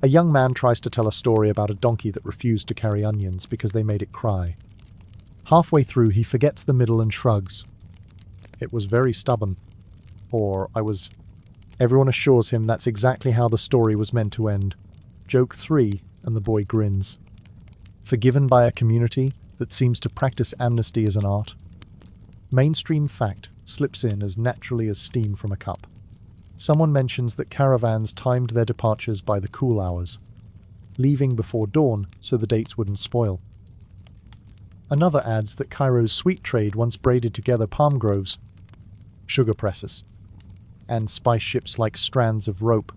A young man tries to tell a story about a donkey that refused to carry onions because they made it cry. Halfway through, he forgets the middle and shrugs. It was very stubborn. Or I was... Everyone assures him that's exactly how the story was meant to end. Joke 3, and the boy grins. Forgiven by a community that seems to practice amnesty as an art. Mainstream fact slips in as naturally as steam from a cup. Someone mentions that caravans timed their departures by the cool hours, leaving before dawn so the dates wouldn't spoil. Another adds that Cairo's sweet trade once braided together palm groves, sugar presses, and spice ships like strands of rope.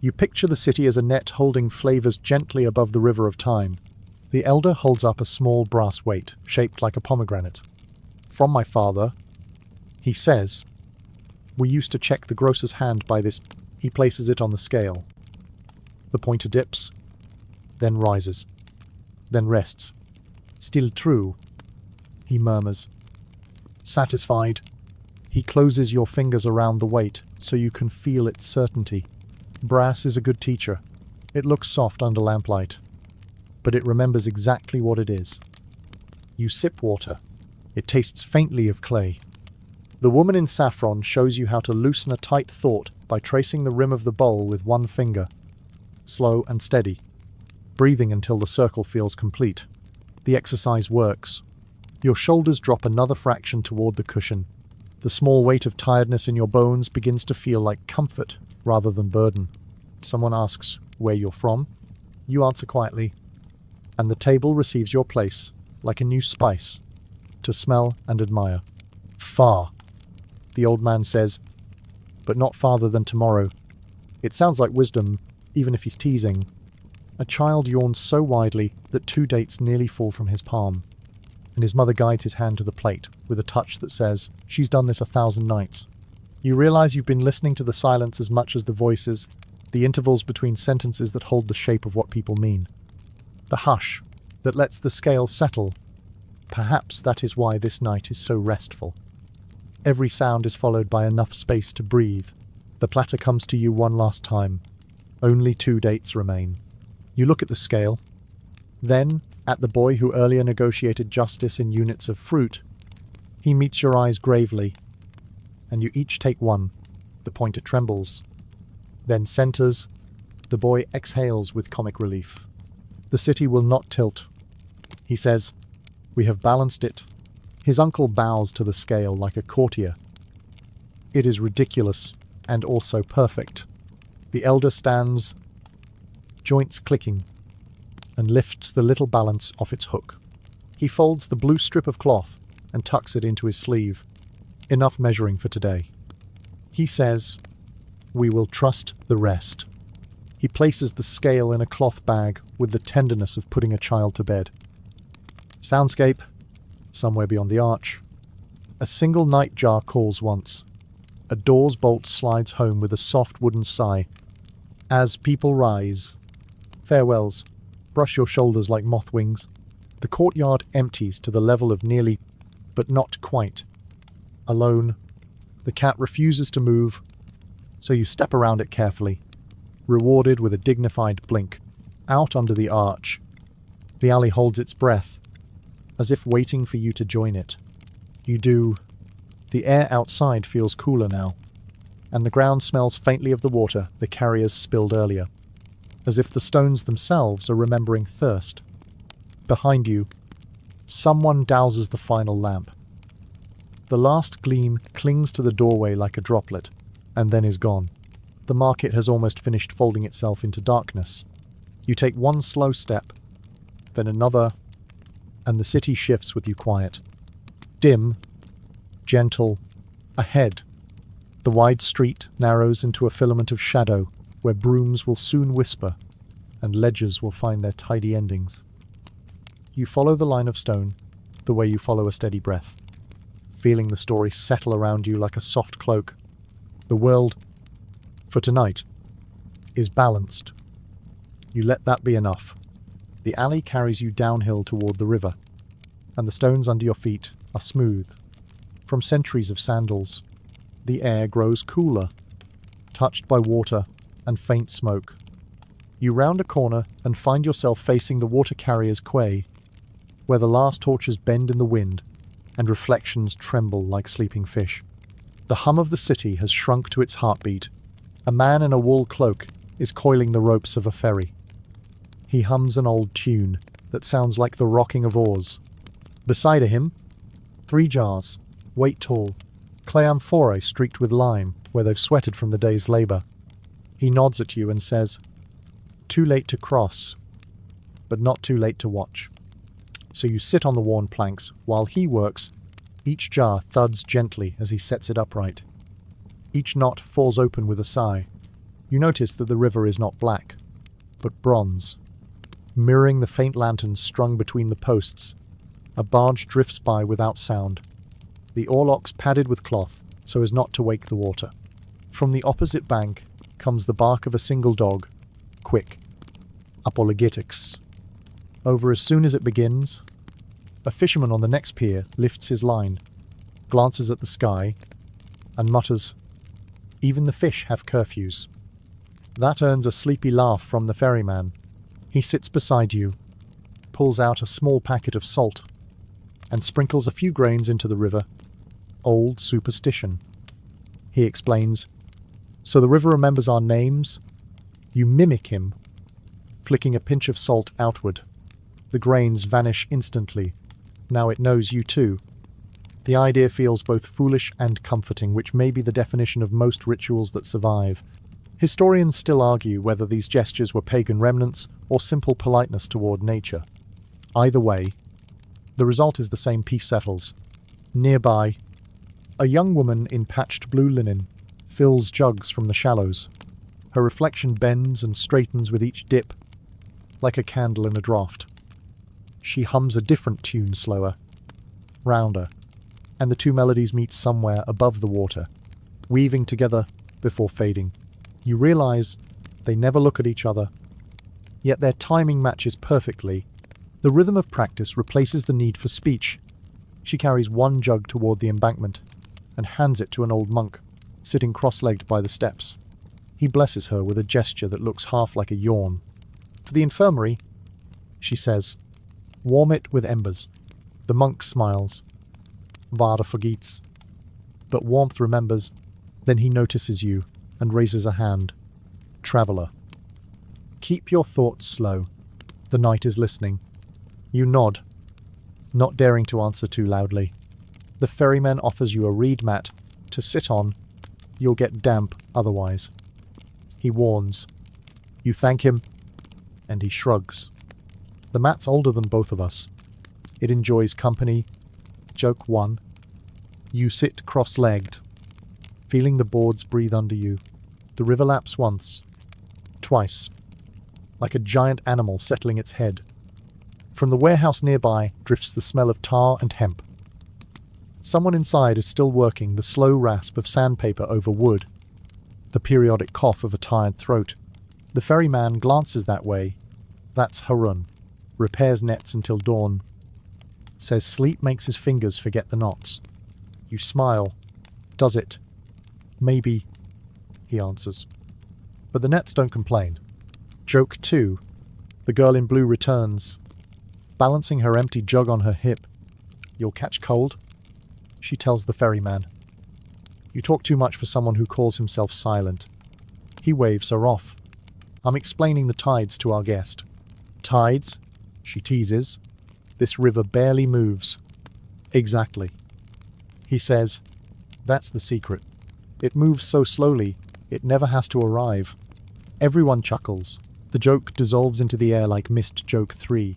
You picture the city as a net holding flavors gently above the river of time. The elder holds up a small brass weight, shaped like a pomegranate. From my father, he says, we used to check the grocer's hand by this. He places it on the scale. The pointer dips, then rises, then rests. Still true, he murmurs. Satisfied, he closes your fingers around the weight so you can feel its certainty. Brass is a good teacher. It looks soft under lamplight, but it remembers exactly what it is. You sip water. It tastes faintly of clay. The woman in saffron shows you how to loosen a tight thought by tracing the rim of the bowl with one finger. Slow and steady, breathing until the circle feels complete. The exercise works. Your shoulders drop another fraction toward the cushion. The small weight of tiredness in your bones begins to feel like comfort rather than burden. Someone asks where you're from. You answer quietly, and the table receives your place like a new spice to smell and admire. Far, the old man says, but not farther than tomorrow. It sounds like wisdom, even if he's teasing. A child yawns so widely that 2 dates nearly fall from his palm, and his mother guides his hand to the plate with a touch that says, she's done this 1,000 nights. You realize you've been listening to the silence as much as the voices, the intervals between sentences that hold the shape of what people mean. The hush that lets the scale settle. Perhaps that is why this night is so restful. Every sound is followed by enough space to breathe. The platter comes to you one last time. Only 2 dates remain. You look at the scale, then at the boy who earlier negotiated justice in units of fruit. He meets your eyes gravely, and you each take one. The pointer trembles, then centers. The boy exhales with comic relief. The city will not tilt. He says, we have balanced it. His uncle bows to the scale like a courtier. It is ridiculous and also perfect. The elder stands, joints clicking, and lifts the little balance off its hook. He folds the blue strip of cloth and tucks it into his sleeve. Enough measuring for today. He says, we will trust the rest. He places the scale in a cloth bag with the tenderness of putting a child to bed. Soundscape, somewhere beyond the arch. A single nightjar calls once. A door's bolt slides home with a soft wooden sigh. As people rise, farewells, brush your shoulders like moth wings. The courtyard empties to the level of nearly, but not quite. Alone, the cat refuses to move, so you step around it carefully, rewarded with a dignified blink. Out under the arch, the alley holds its breath, as if waiting for you to join it. You do. The air outside feels cooler now, and the ground smells faintly of the water the carriers spilled earlier, as if the stones themselves are remembering thirst. Behind you, someone douses the final lamp. The last gleam clings to the doorway like a droplet, and then is gone. The market has almost finished folding itself into darkness. You take one slow step, then another, and the city shifts with you quiet. Dim, gentle, ahead. The wide street narrows into a filament of shadow where brooms will soon whisper and ledgers will find their tidy endings. You follow the line of stone the way you follow a steady breath, feeling the story settle around you like a soft cloak. The world, for tonight, is balanced. You let that be enough. The alley carries you downhill toward the river, and the stones under your feet are smooth, from centuries of sandals. The air grows cooler, touched by water and faint smoke. You round a corner and find yourself facing the water carrier's quay, where the last torches bend in the wind and reflections tremble like sleeping fish. The hum of the city has shrunk to its heartbeat. A man in a wool cloak is coiling the ropes of a ferry. He hums an old tune that sounds like the rocking of oars. Beside him, 3 jars, weight tall, clay amphorae streaked with lime where they've sweated from the day's labour. He nods at you and says, "Too late to cross, but not too late to watch." So you sit on the worn planks while he works. Each jar thuds gently as he sets it upright. Each knot falls open with a sigh. You notice that the river is not black, but bronze. Mirroring the faint lanterns strung between the posts, a barge drifts by without sound, the oarlocks padded with cloth so as not to wake the water. From the opposite bank comes the bark of a single dog, quick, apologetics. Over as soon as it begins, a fisherman on the next pier lifts his line, glances at the sky, and mutters, "Even the fish have curfews." That earns a sleepy laugh from the ferryman. He sits beside you, pulls out a small packet of salt, and sprinkles a few grains into the river. Old superstition. He explains, "So the river remembers our names?" You mimic him, flicking a pinch of salt outward. The grains vanish instantly. Now it knows you too. The idea feels both foolish and comforting, which may be the definition of most rituals that survive. Historians still argue whether these gestures were pagan remnants or simple politeness toward nature. Either way, the result is the same: peace settles. Nearby, a young woman in patched blue linen fills jugs from the shallows. Her reflection bends and straightens with each dip, like a candle in a draught. She hums a different tune slower, rounder, and the two melodies meet somewhere above the water, weaving together before fading. You realize they never look at each other, yet their timing matches perfectly. The rhythm of practice replaces the need for speech. She carries one jug toward the embankment and hands it to an old monk, sitting cross-legged by the steps. He blesses her with a gesture that looks half like a yawn. "For the infirmary," she says, "warm it with embers." The monk smiles. "Vada forgets." But warmth remembers. Then he notices you and raises a hand. "Traveller, keep your thoughts slow. The night is listening." You nod, not daring to answer too loudly. The ferryman offers you a reed mat to sit on. You'll get damp otherwise. He warns. You thank him, and he shrugs. The mat's older than both of us. It enjoys company. Joke 1. You sit cross-legged, feeling the boards breathe under you. The river laps once, twice, like a giant animal settling its head. From the warehouse nearby drifts the smell of tar and hemp. Someone inside is still working, the slow rasp of sandpaper over wood, the periodic cough of a tired throat. The ferryman glances that way. That's Harun. Repairs nets until dawn. Says sleep makes his fingers forget the knots. You smile. Does it? Maybe, he answers. But the nets don't complain. Joke 2. The girl in blue returns, balancing her empty jug on her hip. You'll catch cold, she tells the ferryman. You talk too much for someone who calls himself silent. He waves her off. I'm explaining the tides to our guest. Tides? She teases. This river barely moves. Exactly. He says, that's the secret. It moves so slowly, it never has to arrive. Everyone chuckles. The joke dissolves into the air like missed joke 3.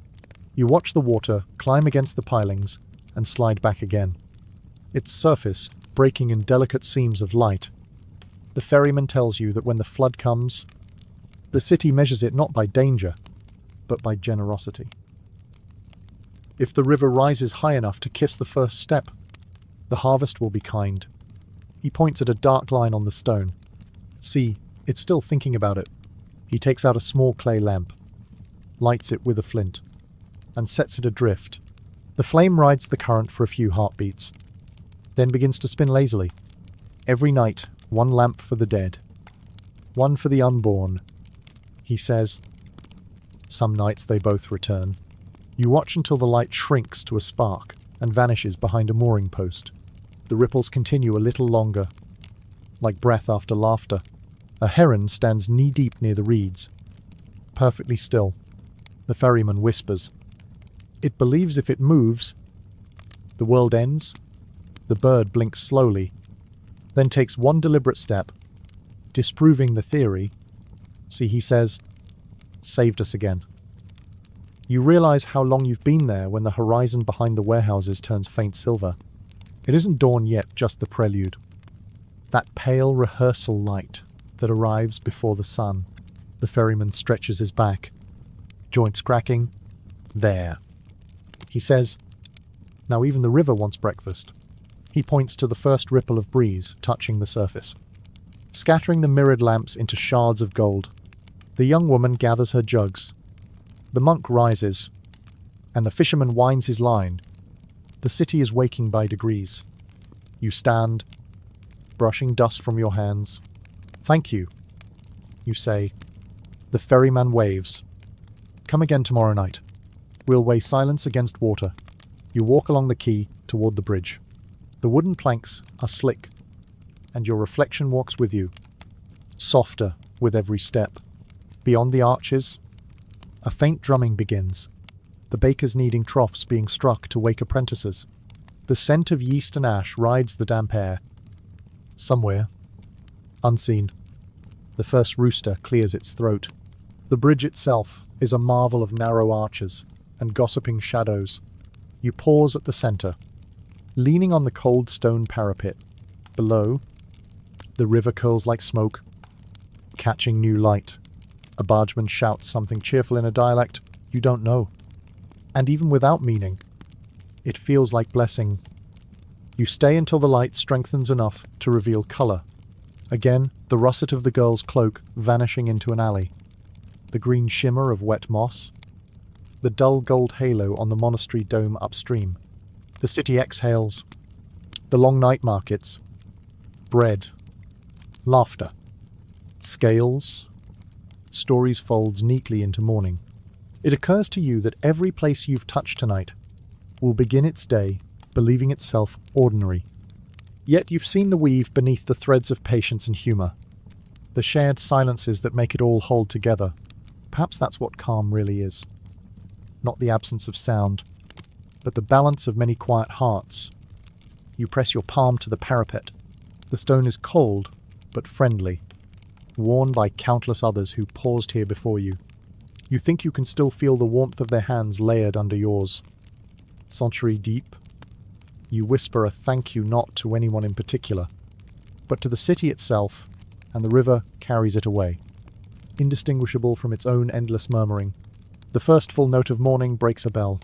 You watch the water climb against the pilings and slide back again, its surface breaking in delicate seams of light. The ferryman tells you that when the flood comes, the city measures it not by danger, but by generosity. If the river rises high enough to kiss the first step, the harvest will be kind. He points at a dark line on the stone. See, it's still thinking about it. He takes out a small clay lamp, lights it with a flint, and sets it adrift. The flame rides the current for a few heartbeats. then begins to spin lazily. Every night, one lamp for the dead, one for the unborn, he says. Some nights they both return. You watch until the light shrinks to a spark and vanishes behind a mooring post. The ripples continue a little longer, like breath after laughter. A heron stands knee-deep near the reeds, perfectly still. The ferryman whispers. It believes if it moves, the world ends. The bird blinks slowly, then takes one deliberate step, disproving the theory. See, he says, saved us again. You realize how long you've been there when the horizon behind the warehouses turns faint silver. It isn't dawn yet, just the prelude. That pale rehearsal light that arrives before the sun. The ferryman stretches his back, joints cracking. There. He says, now even the river wants breakfast. He points to the first ripple of breeze touching the surface, scattering the mirrored lamps into shards of gold. The young woman gathers her jugs. The monk rises, and the fisherman winds his line. The city is waking by degrees. You stand, brushing dust from your hands. Thank you, you say. The ferryman waves. Come again tomorrow night. We'll weigh silence against water. You walk along the quay toward the bridge. The wooden planks are slick, and your reflection walks with you, softer with every step. Beyond the arches, a faint drumming begins, the baker's kneading troughs being struck to wake apprentices. The scent of yeast and ash rides the damp air. Somewhere, unseen, the first rooster clears its throat. The bridge itself is a marvel of narrow arches and gossiping shadows. You pause at the center, leaning on the cold stone parapet. Below, the river curls like smoke, catching new light. A bargeman shouts something cheerful in a dialect you don't know. And even without meaning, it feels like blessing. You stay until the light strengthens enough to reveal color. Again, the russet of the girl's cloak vanishing into an alley. The green shimmer of wet moss. The dull gold halo on the monastery dome upstream. The city exhales. The long night markets. Bread. Laughter. Scales. Stories folds neatly into morning. It occurs to you that every place you've touched tonight will begin its day believing itself ordinary. Yet you've seen the weave beneath the threads of patience and humor, the shared silences that make it all hold together. Perhaps that's what calm really is. Not the absence of sound, but the balance of many quiet hearts. You press your palm to the parapet. The stone is cold, but friendly, worn by countless others who paused here before you. You think you can still feel the warmth of their hands layered under yours. Century deep, you whisper a thank you not to anyone in particular, but to the city itself, and the river carries it away, indistinguishable from its own endless murmuring. The first full note of morning breaks a bell.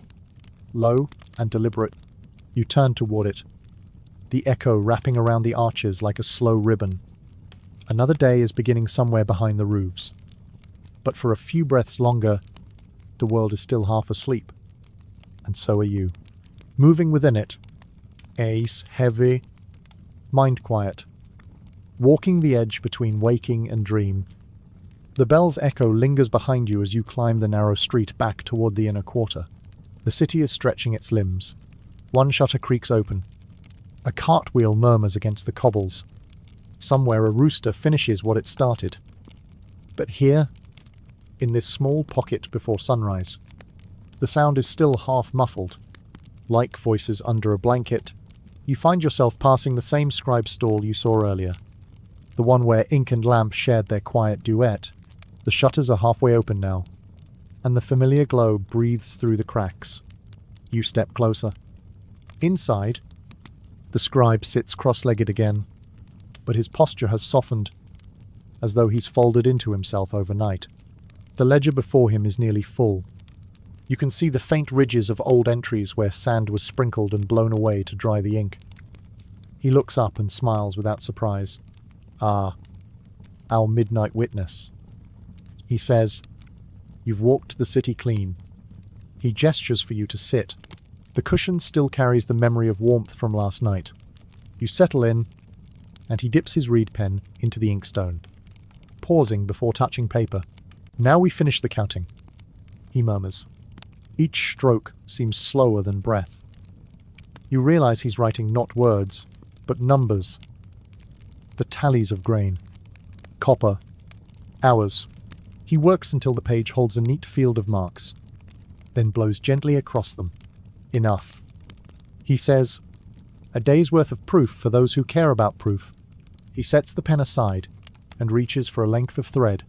Low and deliberate, you turn toward it, the echo wrapping around the arches like a slow ribbon. Another day is beginning somewhere behind the roofs. But for a few breaths longer, the world is still half asleep. And so are you. Moving within it, ace, heavy, mind quiet, walking the edge between waking and dream. The bell's echo lingers behind you as you climb the narrow street back toward the inner quarter. The city is stretching its limbs. One shutter creaks open. A cartwheel murmurs against the cobbles. Somewhere a rooster finishes what it started. But here, in this small pocket before sunrise, the sound is still half muffled. Like voices under a blanket, you find yourself passing the same scribe stall you saw earlier. The one where ink and lamp shared their quiet duet. The shutters are halfway open now, and the familiar glow breathes through the cracks. You step closer. Inside, the scribe sits cross-legged again, but his posture has softened, as though he's folded into himself overnight. The ledger before him is nearly full. You can see the faint ridges of old entries where sand was sprinkled and blown away to dry the ink. He looks up and smiles without surprise. Ah, our midnight witness. He says, "You've walked the city clean." He gestures for you to sit. The cushion still carries the memory of warmth from last night. You settle in, and he dips his reed pen into the inkstone, pausing before touching paper. Now we finish the counting, he murmurs. Each stroke seems slower than breath. You realize he's writing not words, but numbers. The tallies of grain, copper, hours. He works until the page holds a neat field of marks, then blows gently across them. Enough. He says, a day's worth of proof for those who care about proof. He sets the pen aside and reaches for a length of thread,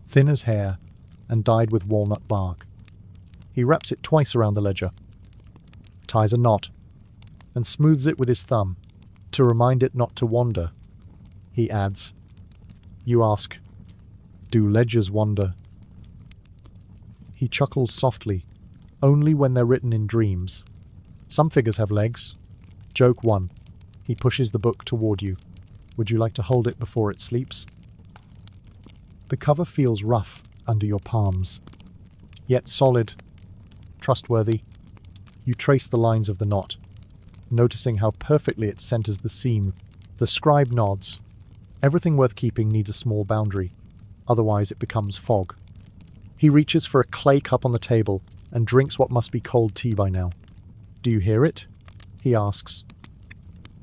thin as hair and dyed with walnut bark. He wraps it twice around the ledger, ties a knot, and smooths it with his thumb to remind it not to wander. He adds, you ask, do ledgers wander? He chuckles softly, only when they're written in dreams. Some figures have legs. Joke 1. He pushes the book toward you. Would you like to hold it before it sleeps? The cover feels rough under your palms, yet solid, trustworthy. You trace the lines of the knot, noticing how perfectly it centers the seam. The scribe nods. Everything worth keeping needs a small boundary, otherwise it becomes fog. He reaches for a clay cup on the table and drinks what must be cold tea by now. Do you hear it? He asks.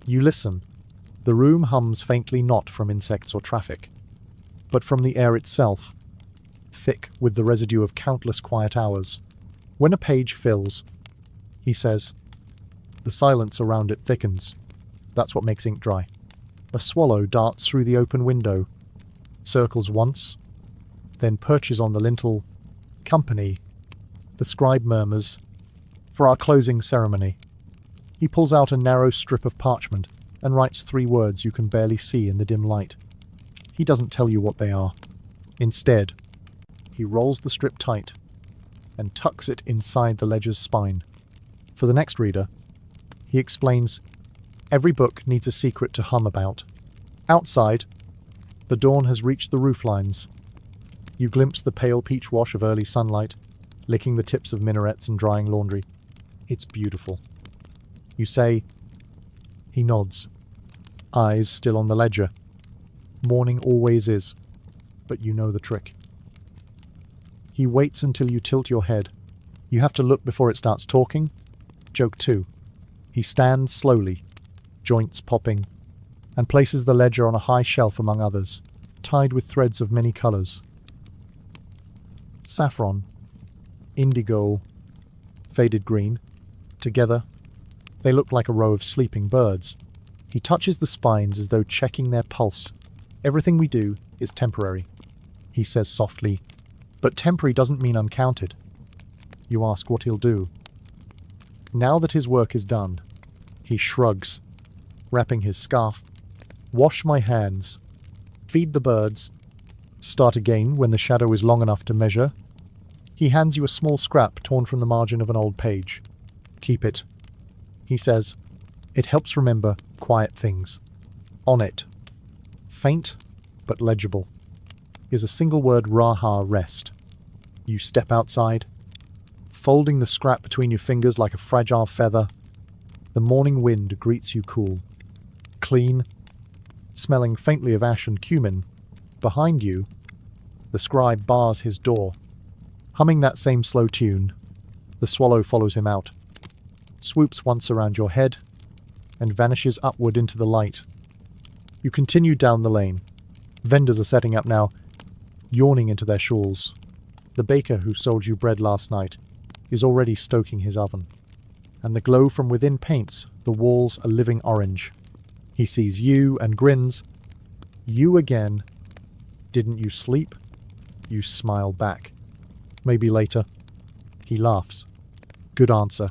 You listen. The room hums faintly, not from insects or traffic, but from the air itself, thick with the residue of countless quiet hours. When a page fills, he says, the silence around it thickens. That's what makes ink dry. A swallow darts through the open window, circles once, then perches on the lintel. Company, the scribe murmurs, for our closing ceremony. He pulls out a narrow strip of parchment and writes 3 words you can barely see in the dim light. He doesn't tell you what they are. Instead, he rolls the strip tight and tucks it inside the ledger's spine. For the next reader, he explains, every book needs a secret to hum about. Outside, the dawn has reached the roof lines. You glimpse the pale peach wash of early sunlight, licking the tips of minarets and drying laundry. It's beautiful. You say, he nods, eyes still on the ledger. Morning always is, but you know the trick. He waits until you tilt your head. You have to look before it starts talking. Joke 2. He stands slowly, joints popping, and places the ledger on a high shelf among others, tied with threads of many colors. Saffron, indigo, faded green. Together, they look like a row of sleeping birds. He touches the spines as though checking their pulse. Everything we do is temporary, he says softly. But temporary doesn't mean uncounted. You ask what he'll do. Now that his work is done, he shrugs, wrapping his scarf. Wash my hands. Feed the birds. Start again when the shadow is long enough to measure. He hands you a small scrap torn from the margin of an old page. Keep it, he says. It helps remember quiet things. On it, faint but legible, is a single word, Raha, rest. You step outside, folding the scrap between your fingers like a fragile feather. The morning wind greets you cool, clean, smelling faintly of ash and cumin. Behind you, the scribe bars his door. Humming that same slow tune, the swallow follows him out, swoops once around your head, and vanishes upward into the light. You continue down the lane. Vendors are setting up now, yawning into their shawls. The baker who sold you bread last night is already stoking his oven, and the glow from within paints the walls a living orange. He sees you and grins. You again. Didn't you sleep? You smile back. Maybe later. He laughs. Good answer.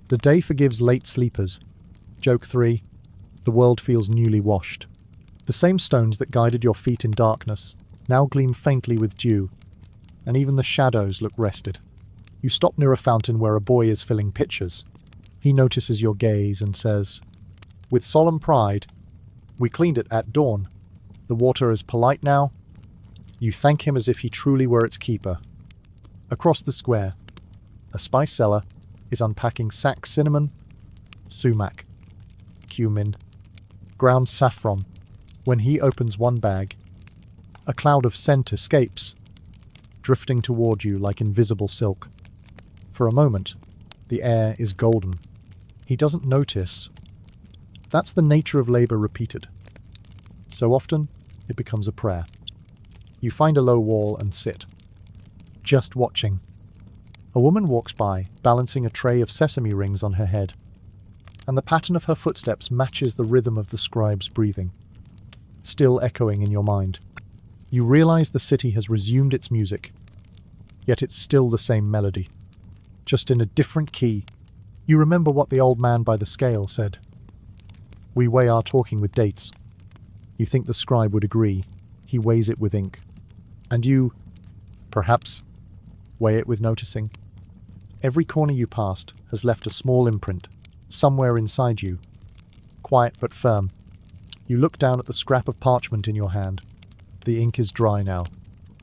The day forgives late sleepers. Joke 3. The world feels newly washed. The same stones that guided your feet in darkness now gleam faintly with dew, and even the shadows look rested. You stop near a fountain where a boy is filling pitchers. He notices your gaze and says, with solemn pride, we cleaned it at dawn. The water is polite now. You thank him as if he truly were its keeper. Across the square, a spice seller is unpacking sack cinnamon, sumac, cumin, ground saffron. When he opens one bag, a cloud of scent escapes, drifting toward you like invisible silk. For a moment, the air is golden. He doesn't notice. That's the nature of labor repeated. So often, it becomes a prayer. You find a low wall and sit, just watching. A woman walks by, balancing a tray of sesame rings on her head, and the pattern of her footsteps matches the rhythm of the scribe's breathing, still echoing in your mind. You realize the city has resumed its music, yet it's still the same melody, just in a different key. You remember what the old man by the scale said. We weigh our talking with dates. You think the scribe would agree. He weighs it with ink. And you, perhaps, weigh it with noticing. Every corner you passed has left a small imprint, somewhere inside you, quiet but firm. You look down at the scrap of parchment in your hand. The ink is dry now.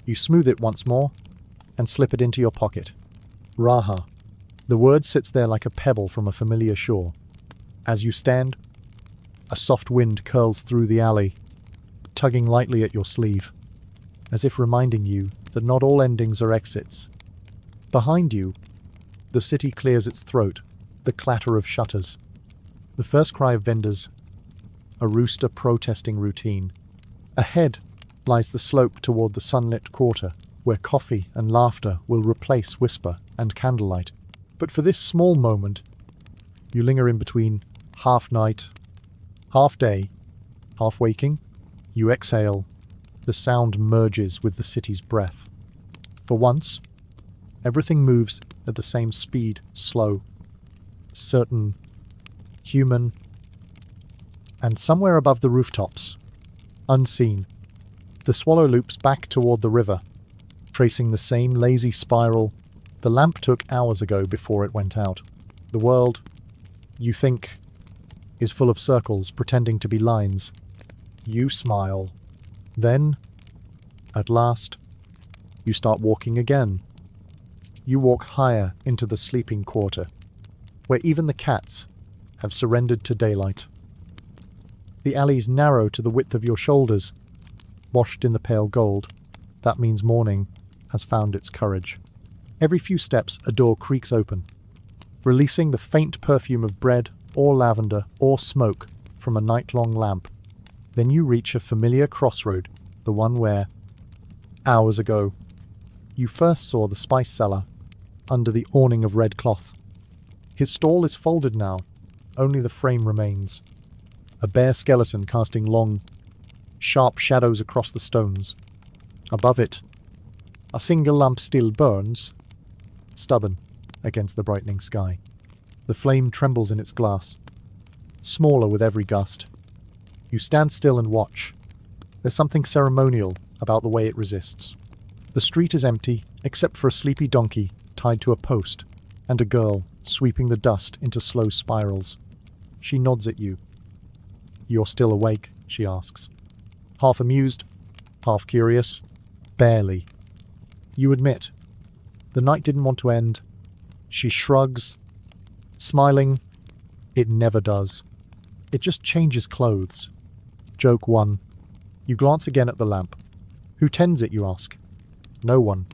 You smooth it once more and slip it into your pocket. Raha. The word sits there like a pebble from a familiar shore. As you stand, a soft wind curls through the alley, tugging lightly at your sleeve, as if reminding you that not all endings are exits. Behind you, the city clears its throat, the clatter of shutters, the first cry of vendors, a rooster protesting routine. Ahead lies the slope toward the sunlit quarter, where coffee and laughter will replace whisper and candlelight. But for this small moment, you linger in between half night, half day, half waking. You exhale. The sound merges with the city's breath. For once, everything moves at the same speed, slow, certain, human, and somewhere above the rooftops, unseen, the swallow loops back toward the river, tracing the same lazy spiral the lamp took hours ago before it went out. The world, you think, is full of circles pretending to be lines. You smile. Then, at last, you start walking again. You walk higher into the sleeping quarter, where even the cats have surrendered to daylight. The alleys narrow to the width of your shoulders, washed in the pale gold. That means morning has found its courage. Every few steps, a door creaks open, releasing the faint perfume of bread or lavender or smoke from a night-long lamp. Then you reach a familiar crossroad, the one where, hours ago, you first saw the spice seller under the awning of red cloth. His stall is folded now, only the frame remains, a bare skeleton casting long, sharp shadows across the stones. Above it, a single lamp still burns, stubborn against the brightening sky. The flame trembles in its glass, smaller with every gust. You stand still and watch. There's something ceremonial about the way it resists. The street is empty, except for a sleepy donkey tied to a post, and a girl sweeping the dust into slow spirals. She nods at you. "You're still awake?" she asks. Half amused, half curious. Barely. You admit. The night didn't want to end. She shrugs, smiling. It never does. It just changes clothes. Joke 1. You glance again at the lamp. Who tends it, you ask? No one,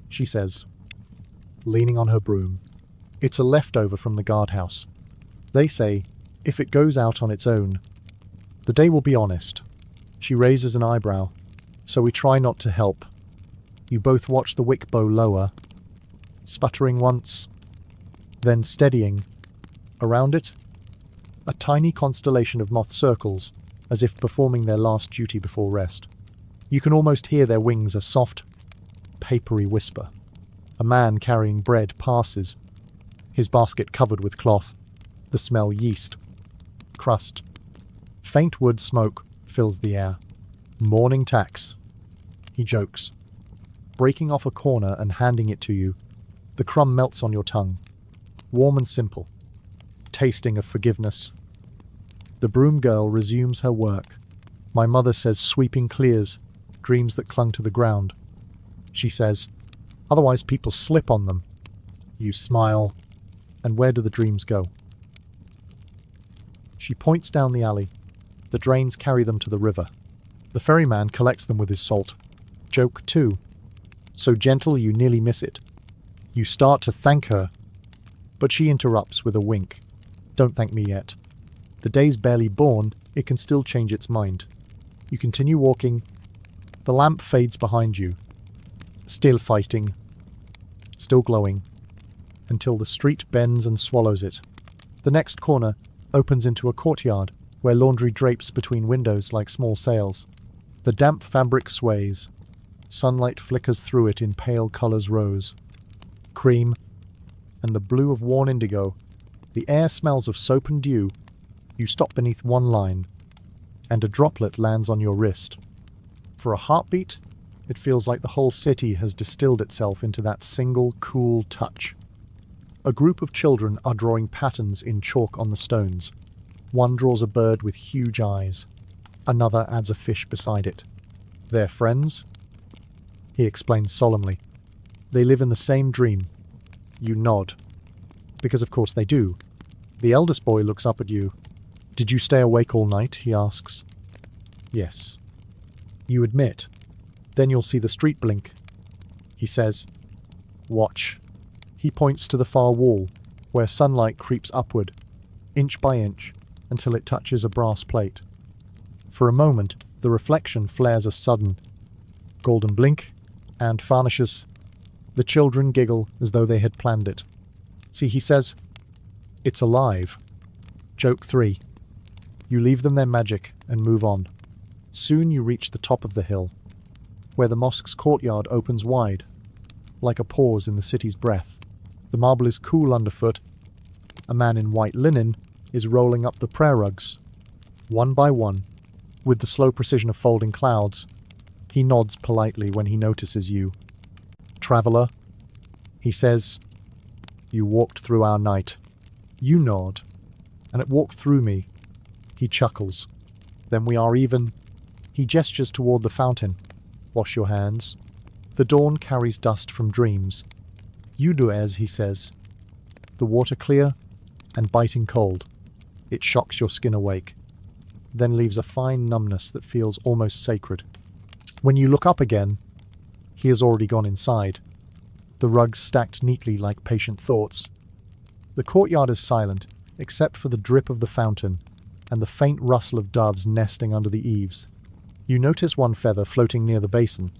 she says, leaning on her broom. It's a leftover from the guardhouse. They say, if it goes out on its own, the day will be honest. She raises an eyebrow, so we try not to help. You both watch the wick bow lower, sputtering once, then steadying. Around it, a tiny constellation of moth circles, as if performing their last duty before rest. You can almost hear their wings, a soft, papery whisper. A man carrying bread passes, his basket covered with cloth. The smell yeast, crust. Faint wood smoke fills the air. Morning tax, he jokes, breaking off a corner and handing it to you. The crumb melts on your tongue, warm and simple, tasting of forgiveness. The broom girl resumes her work. My mother says sweeping clears dreams that clung to the ground. She says, otherwise people slip on them. You smile. And where do the dreams go? She points down the alley. The The drains carry them to the river. The ferryman collects them with his salt. Joke 2. So gentle you nearly miss it. You start to thank her, but she interrupts with a wink. Don't thank me yet. The day's barely born, it can still change its mind. You continue walking. The lamp fades behind you. Still fighting. Still glowing. Until the street bends and swallows it. The next corner opens into a courtyard where laundry drapes between windows like small sails. The damp fabric sways. Sunlight flickers through it in pale colours rose, cream, and the blue of worn indigo. The air smells of soap and dew. You stop beneath one line, and a droplet lands on your wrist. For a heartbeat, it feels like the whole city has distilled itself into that single cool touch. A group of children are drawing patterns in chalk on the stones. One draws a bird with huge eyes. Another adds a fish beside it. They're friends? He explains solemnly. They live in the same dream. You nod. Because of course they do. The eldest boy looks up at you. Did you stay awake all night? He asks. Yes. You admit. Then you'll see the street blink. He says, watch. He points to the far wall, where sunlight creeps upward, inch by inch, until it touches a brass plate. For a moment, the reflection flares a sudden golden blink and vanishes. The children giggle as though they had planned it. See, he says, it's alive. Joke 3. You leave them their magic and move on. Soon you reach the top of the hill, where the mosque's courtyard opens wide, like a pause in the city's breath. The marble is cool underfoot. A man in white linen is rolling up the prayer rugs, one by one, with the slow precision of folding clouds. He nods politely when he notices you. Traveller, he says, you walked through our night. You nod, and it walked through me. He chuckles. Then we are even. He gestures toward the fountain. Wash your hands. The dawn carries dust from dreams. You do as he says. The water clear and biting cold. It shocks your skin awake, then leaves a fine numbness that feels almost sacred. When you look up again, he has already gone inside. The rugs stacked neatly like patient thoughts. The courtyard is silent, except for the drip of the fountain and the faint rustle of doves nesting under the eaves. You notice one feather floating near the basin.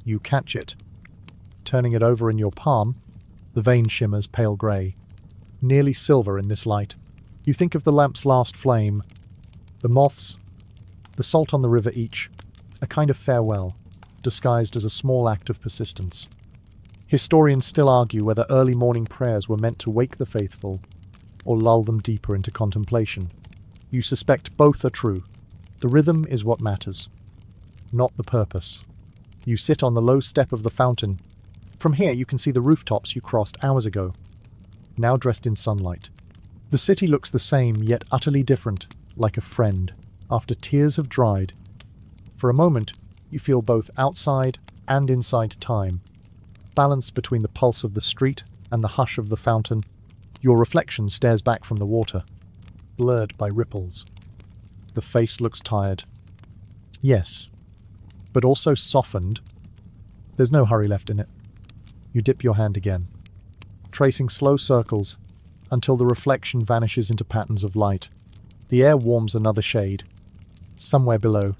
You catch it. Turning it over in your palm, the vein shimmers pale grey, nearly silver in this light. You think of the lamp's last flame, the moths, the salt on the river each, a kind of farewell, disguised as a small act of persistence. Historians still argue whether early morning prayers were meant to wake the faithful or lull them deeper into contemplation. You suspect both are true. The rhythm is what matters, not the purpose. You sit on the low step of the fountain. From here you can see the rooftops you crossed hours ago, now dressed in sunlight. The city looks the same, yet utterly different, like a friend, after tears have dried. For a moment, you feel both outside and inside time, balanced between the pulse of the street and the hush of the fountain. Your reflection stares back from the water, blurred by ripples. The face looks tired. Yes, but also softened. There's no hurry left in it. You dip your hand again, tracing slow circles until the reflection vanishes into patterns of light. The air warms another shade. Somewhere below,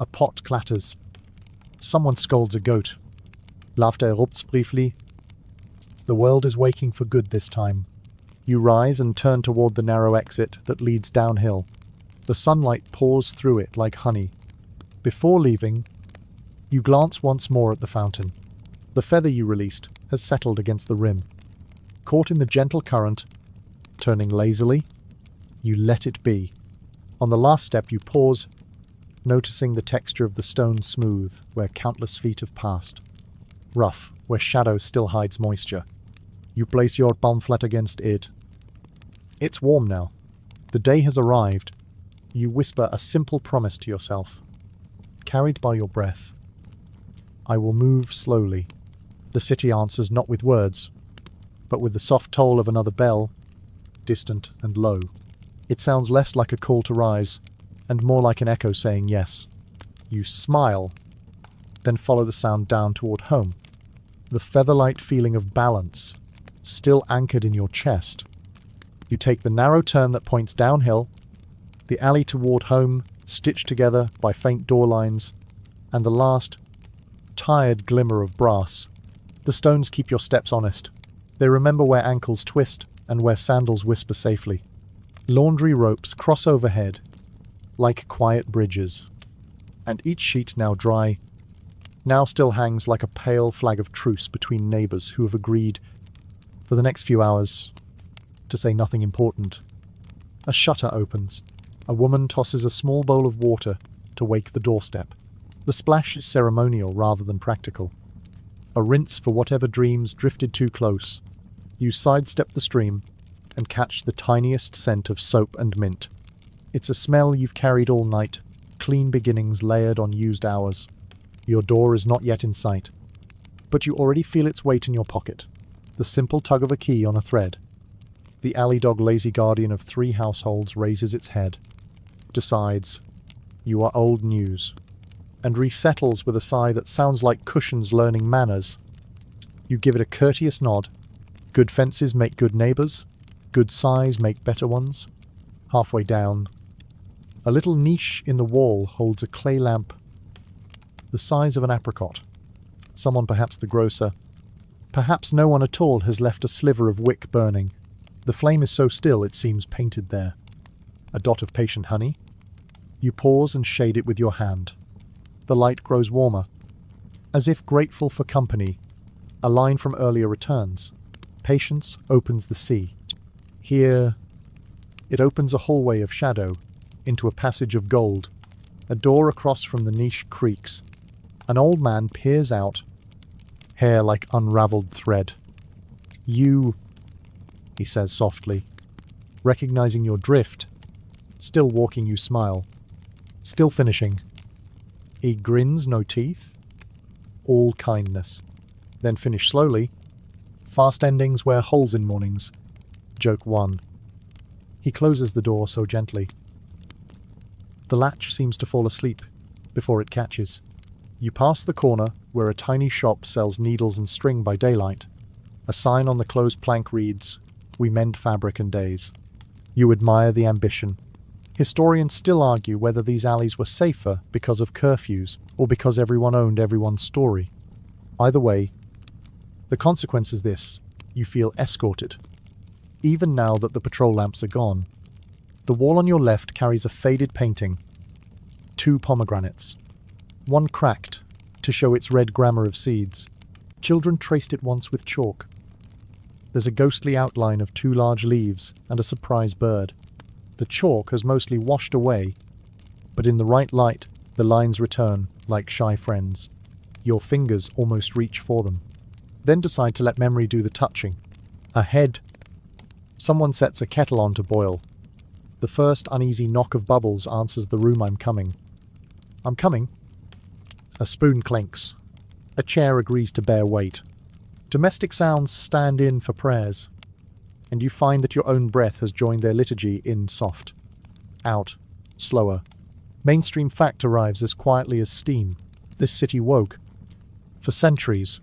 a pot clatters. Someone scolds a goat. Laughter erupts briefly. The world is waking for good this time. You rise and turn toward the narrow exit that leads downhill. The sunlight pours through it like honey. Before leaving, you glance once more at the fountain. The feather you released has settled against the rim. Caught in the gentle current, turning lazily, you let it be. On the last step you pause, noticing the texture of the stone smooth where countless feet have passed. Rough where shadow still hides moisture. You place your palm flat against it. It's warm now. The day has arrived. You whisper a simple promise to yourself, carried by your breath. I will move slowly. The city answers not with words, but with the soft toll of another bell, distant and low. It sounds less like a call to rise, and more like an echo saying yes. You smile, then follow the sound down toward home. The featherlight feeling of balance, still anchored in your chest. You take the narrow turn that points downhill, the alley toward home, stitched together by faint door lines, and the last, tired glimmer of brass. The stones keep your steps honest. They remember where ankles twist and where sandals whisper safely. Laundry ropes cross overhead, like quiet bridges, and each sheet now dry, now still hangs like a pale flag of truce between neighbours who have agreed, for the next few hours, to say nothing important. A shutter opens. A woman tosses a small bowl of water to wake the doorstep. The splash is ceremonial rather than practical. A rinse for whatever dreams drifted too close. You sidestep the stream and catch the tiniest scent of soap and mint. It's a smell you've carried all night, clean beginnings layered on used hours. Your door is not yet in sight, but you already feel its weight in your pocket. The simple tug of a key on a thread. The alley dog, lazy guardian of 3 households, raises its head, decides you are old news, and resettles with a sigh that sounds like cushions learning manners. You give it a courteous nod. Good fences make good neighbours. Good sighs make better ones. Halfway down, a little niche in the wall holds a clay lamp the size of an apricot. Someone, perhaps the grocer, perhaps no one at all, has left a sliver of wick burning. The flame is so still it seems painted there. A dot of patient honey. You pause and shade it with your hand. The light grows warmer. As if grateful for company, a line from earlier returns. Patience opens the sea. Here, it opens a hallway of shadow into a passage of gold. A door across from the niche creaks. An old man peers out, hair like unraveled thread. You, he says softly, recognizing your drift. Still walking, you smile. Still finishing. He grins, no teeth. All kindness. Then finish slowly. Fast endings wear holes in mornings. Joke 1. He closes the door so gently. The latch seems to fall asleep before it catches. You pass the corner where a tiny shop sells needles and string by daylight. A sign on the closed plank reads, "We mend fabric and days." You admire the ambition. Historians still argue whether these alleys were safer because of curfews or because everyone owned everyone's story. Either way, the consequence is this: you feel escorted. Even now that the patrol lamps are gone, the wall on your left carries a faded painting. 2 pomegranates. One cracked, to show its red grammar of seeds. Children traced it once with chalk. There's a ghostly outline of 2 large leaves and a surprise bird. The chalk has mostly washed away, but in the right light, the lines return, like shy friends. Your fingers almost reach for them. Then decide to let memory do the touching. Ahead, someone sets a kettle on to boil. The first uneasy knock of bubbles answers the room. I'm coming. I'm coming. A spoon clinks. A chair agrees to bear weight. Domestic sounds stand in for prayers, and you find that your own breath has joined their liturgy in soft. Out. Slower. Mainstream fact arrives as quietly as steam. This city woke, for centuries,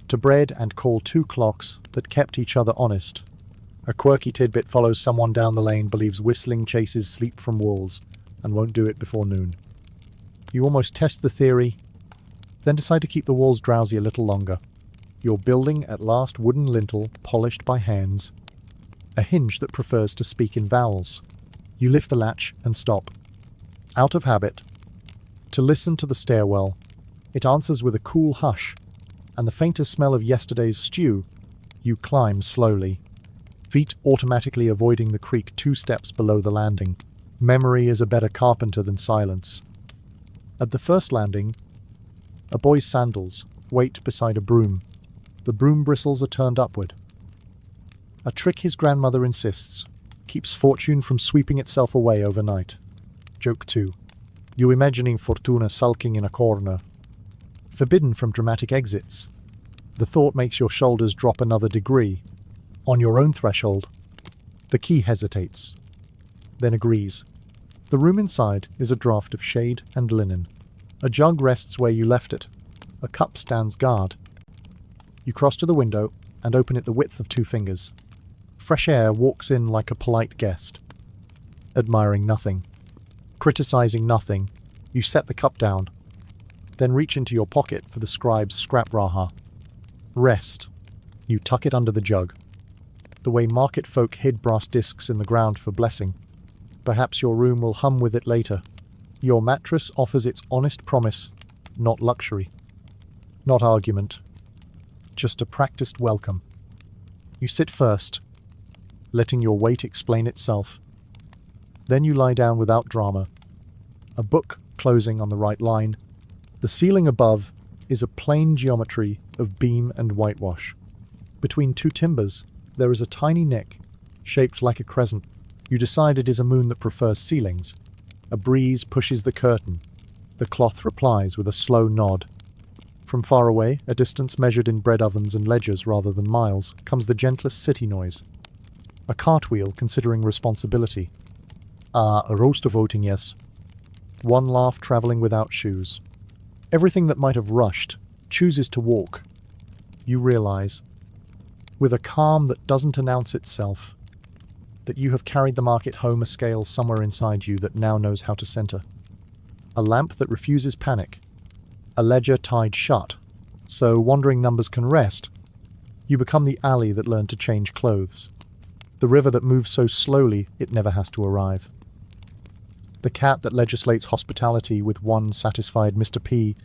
to bread and call 2 clocks that kept each other honest. A quirky tidbit follows someone down the lane, believes whistling chases sleep from walls, and won't do it before noon. You almost test the theory, then decide to keep the walls drowsy a little longer. Your building at last wooden lintel polished by hands. A hinge that prefers to speak in vowels. You lift the latch and stop. Out of habit. To listen to the stairwell. It answers with a cool hush, and the faintest smell of yesterday's stew. You climb slowly. Feet automatically avoiding the creak 2 steps below the landing. Memory is a better carpenter than silence. At the first landing, a boy's sandals wait beside a broom. The broom bristles are turned upward. A trick his grandmother insists keeps fortune from sweeping itself away overnight. Joke 2. You imagining Fortuna sulking in a corner. Forbidden from dramatic exits. The thought makes your shoulders drop another degree. On your own threshold, the key hesitates, then agrees. The room inside is a draught of shade and linen. A jug rests where you left it. A cup stands guard. You cross to the window and open it the width of 2 fingers. Fresh air walks in like a polite guest. Admiring nothing, criticizing nothing, you set the cup down, then reach into your pocket for the scribe's scrap raha. Rest. You tuck it under the jug. The way market folk hid brass discs in the ground for blessing. Perhaps your room will hum with it later. Your mattress offers its honest promise, not luxury. Not argument. Just a practiced welcome. You sit first, letting your weight explain itself. Then you lie down without drama. A book closing on the right line. The ceiling above is a plain geometry of beam and whitewash. Between 2 timbers, there is a tiny nick, shaped like a crescent. You decide it is a moon that prefers ceilings. A breeze pushes the curtain. The cloth replies with a slow nod. From far away, a distance measured in bread ovens and ledgers rather than miles, comes the gentlest city noise. A cartwheel considering responsibility. A roaster voting, yes. One laugh travelling without shoes. Everything that might have rushed chooses to walk. You realize, with a calm that doesn't announce itself, that you have carried the market home a scale somewhere inside you that now knows how to center. A lamp that refuses panic. A ledger tied shut, so wandering numbers can rest. You become the alley that learned to change clothes. The river that moves so slowly it never has to arrive. The cat that legislates hospitality with one satisfied Mr. P.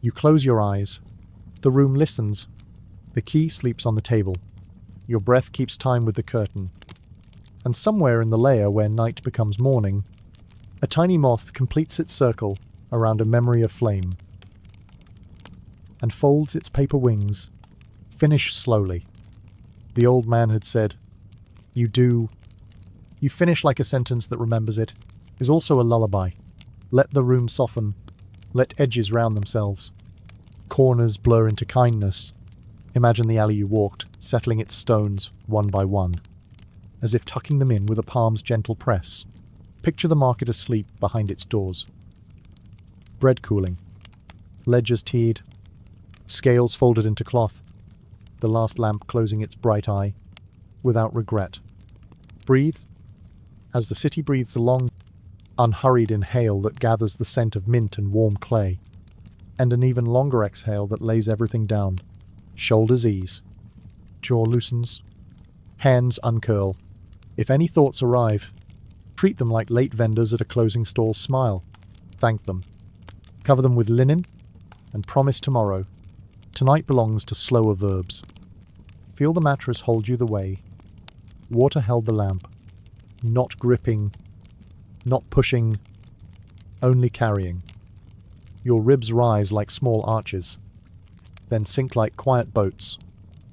You close your eyes. The room listens. The key sleeps on the table. Your breath keeps time with the curtain. And somewhere in the layer where night becomes morning, a tiny moth completes its circle around a memory of flame and folds its paper wings, finish slowly. The old man had said, "You do." You finish like a sentence that remembers it, is also a lullaby. Let the room soften. Let edges round themselves. Corners blur into kindness. Imagine the alley you walked, settling its stones one by one, as if tucking them in with a palm's gentle press. Picture the market asleep behind its doors. Bread cooling. Ledgers teed. Scales folded into cloth. The last lamp closing its bright eye, without regret. Breathe, as the city breathes the long, unhurried inhale that gathers the scent of mint and warm clay, and an even longer exhale that lays everything down. Shoulders ease. Jaw loosens. Hands uncurl. If any thoughts arrive, treat them like late vendors at a closing stall. Smile. Thank them. Cover them with linen, and promise tomorrow. Tonight belongs to slower verbs. Feel the mattress hold you the way. Water held the lamp. Not gripping, not pushing, only carrying. Your ribs rise like small arches, then sink like quiet boats.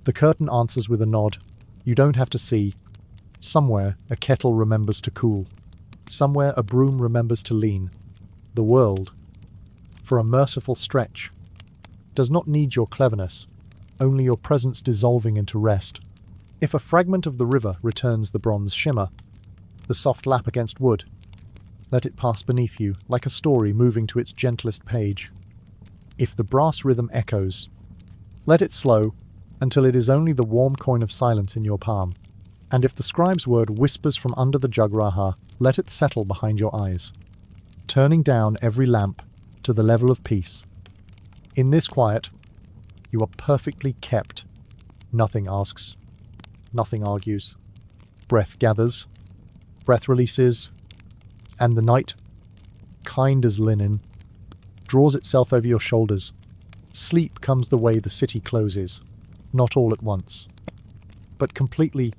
The curtain answers with a nod. You don't have to see. Somewhere a kettle remembers to cool. Somewhere a broom remembers to lean. The world, for a merciful stretch, does not need your cleverness, only your presence dissolving into rest. If a fragment of the river returns the bronze shimmer, the soft lap against wood, let it pass beneath you like a story moving to its gentlest page. If the brass rhythm echoes, let it slow until it is only the warm coin of silence in your palm. And if the scribe's word whispers from under the jugraha, let it settle behind your eyes, turning down every lamp to the level of peace. In this quiet, you are perfectly kept. Nothing asks. Nothing argues. Breath gathers. Breath releases. And the night, kind as linen, draws itself over your shoulders. Sleep comes the way the city closes, not all at once, but completely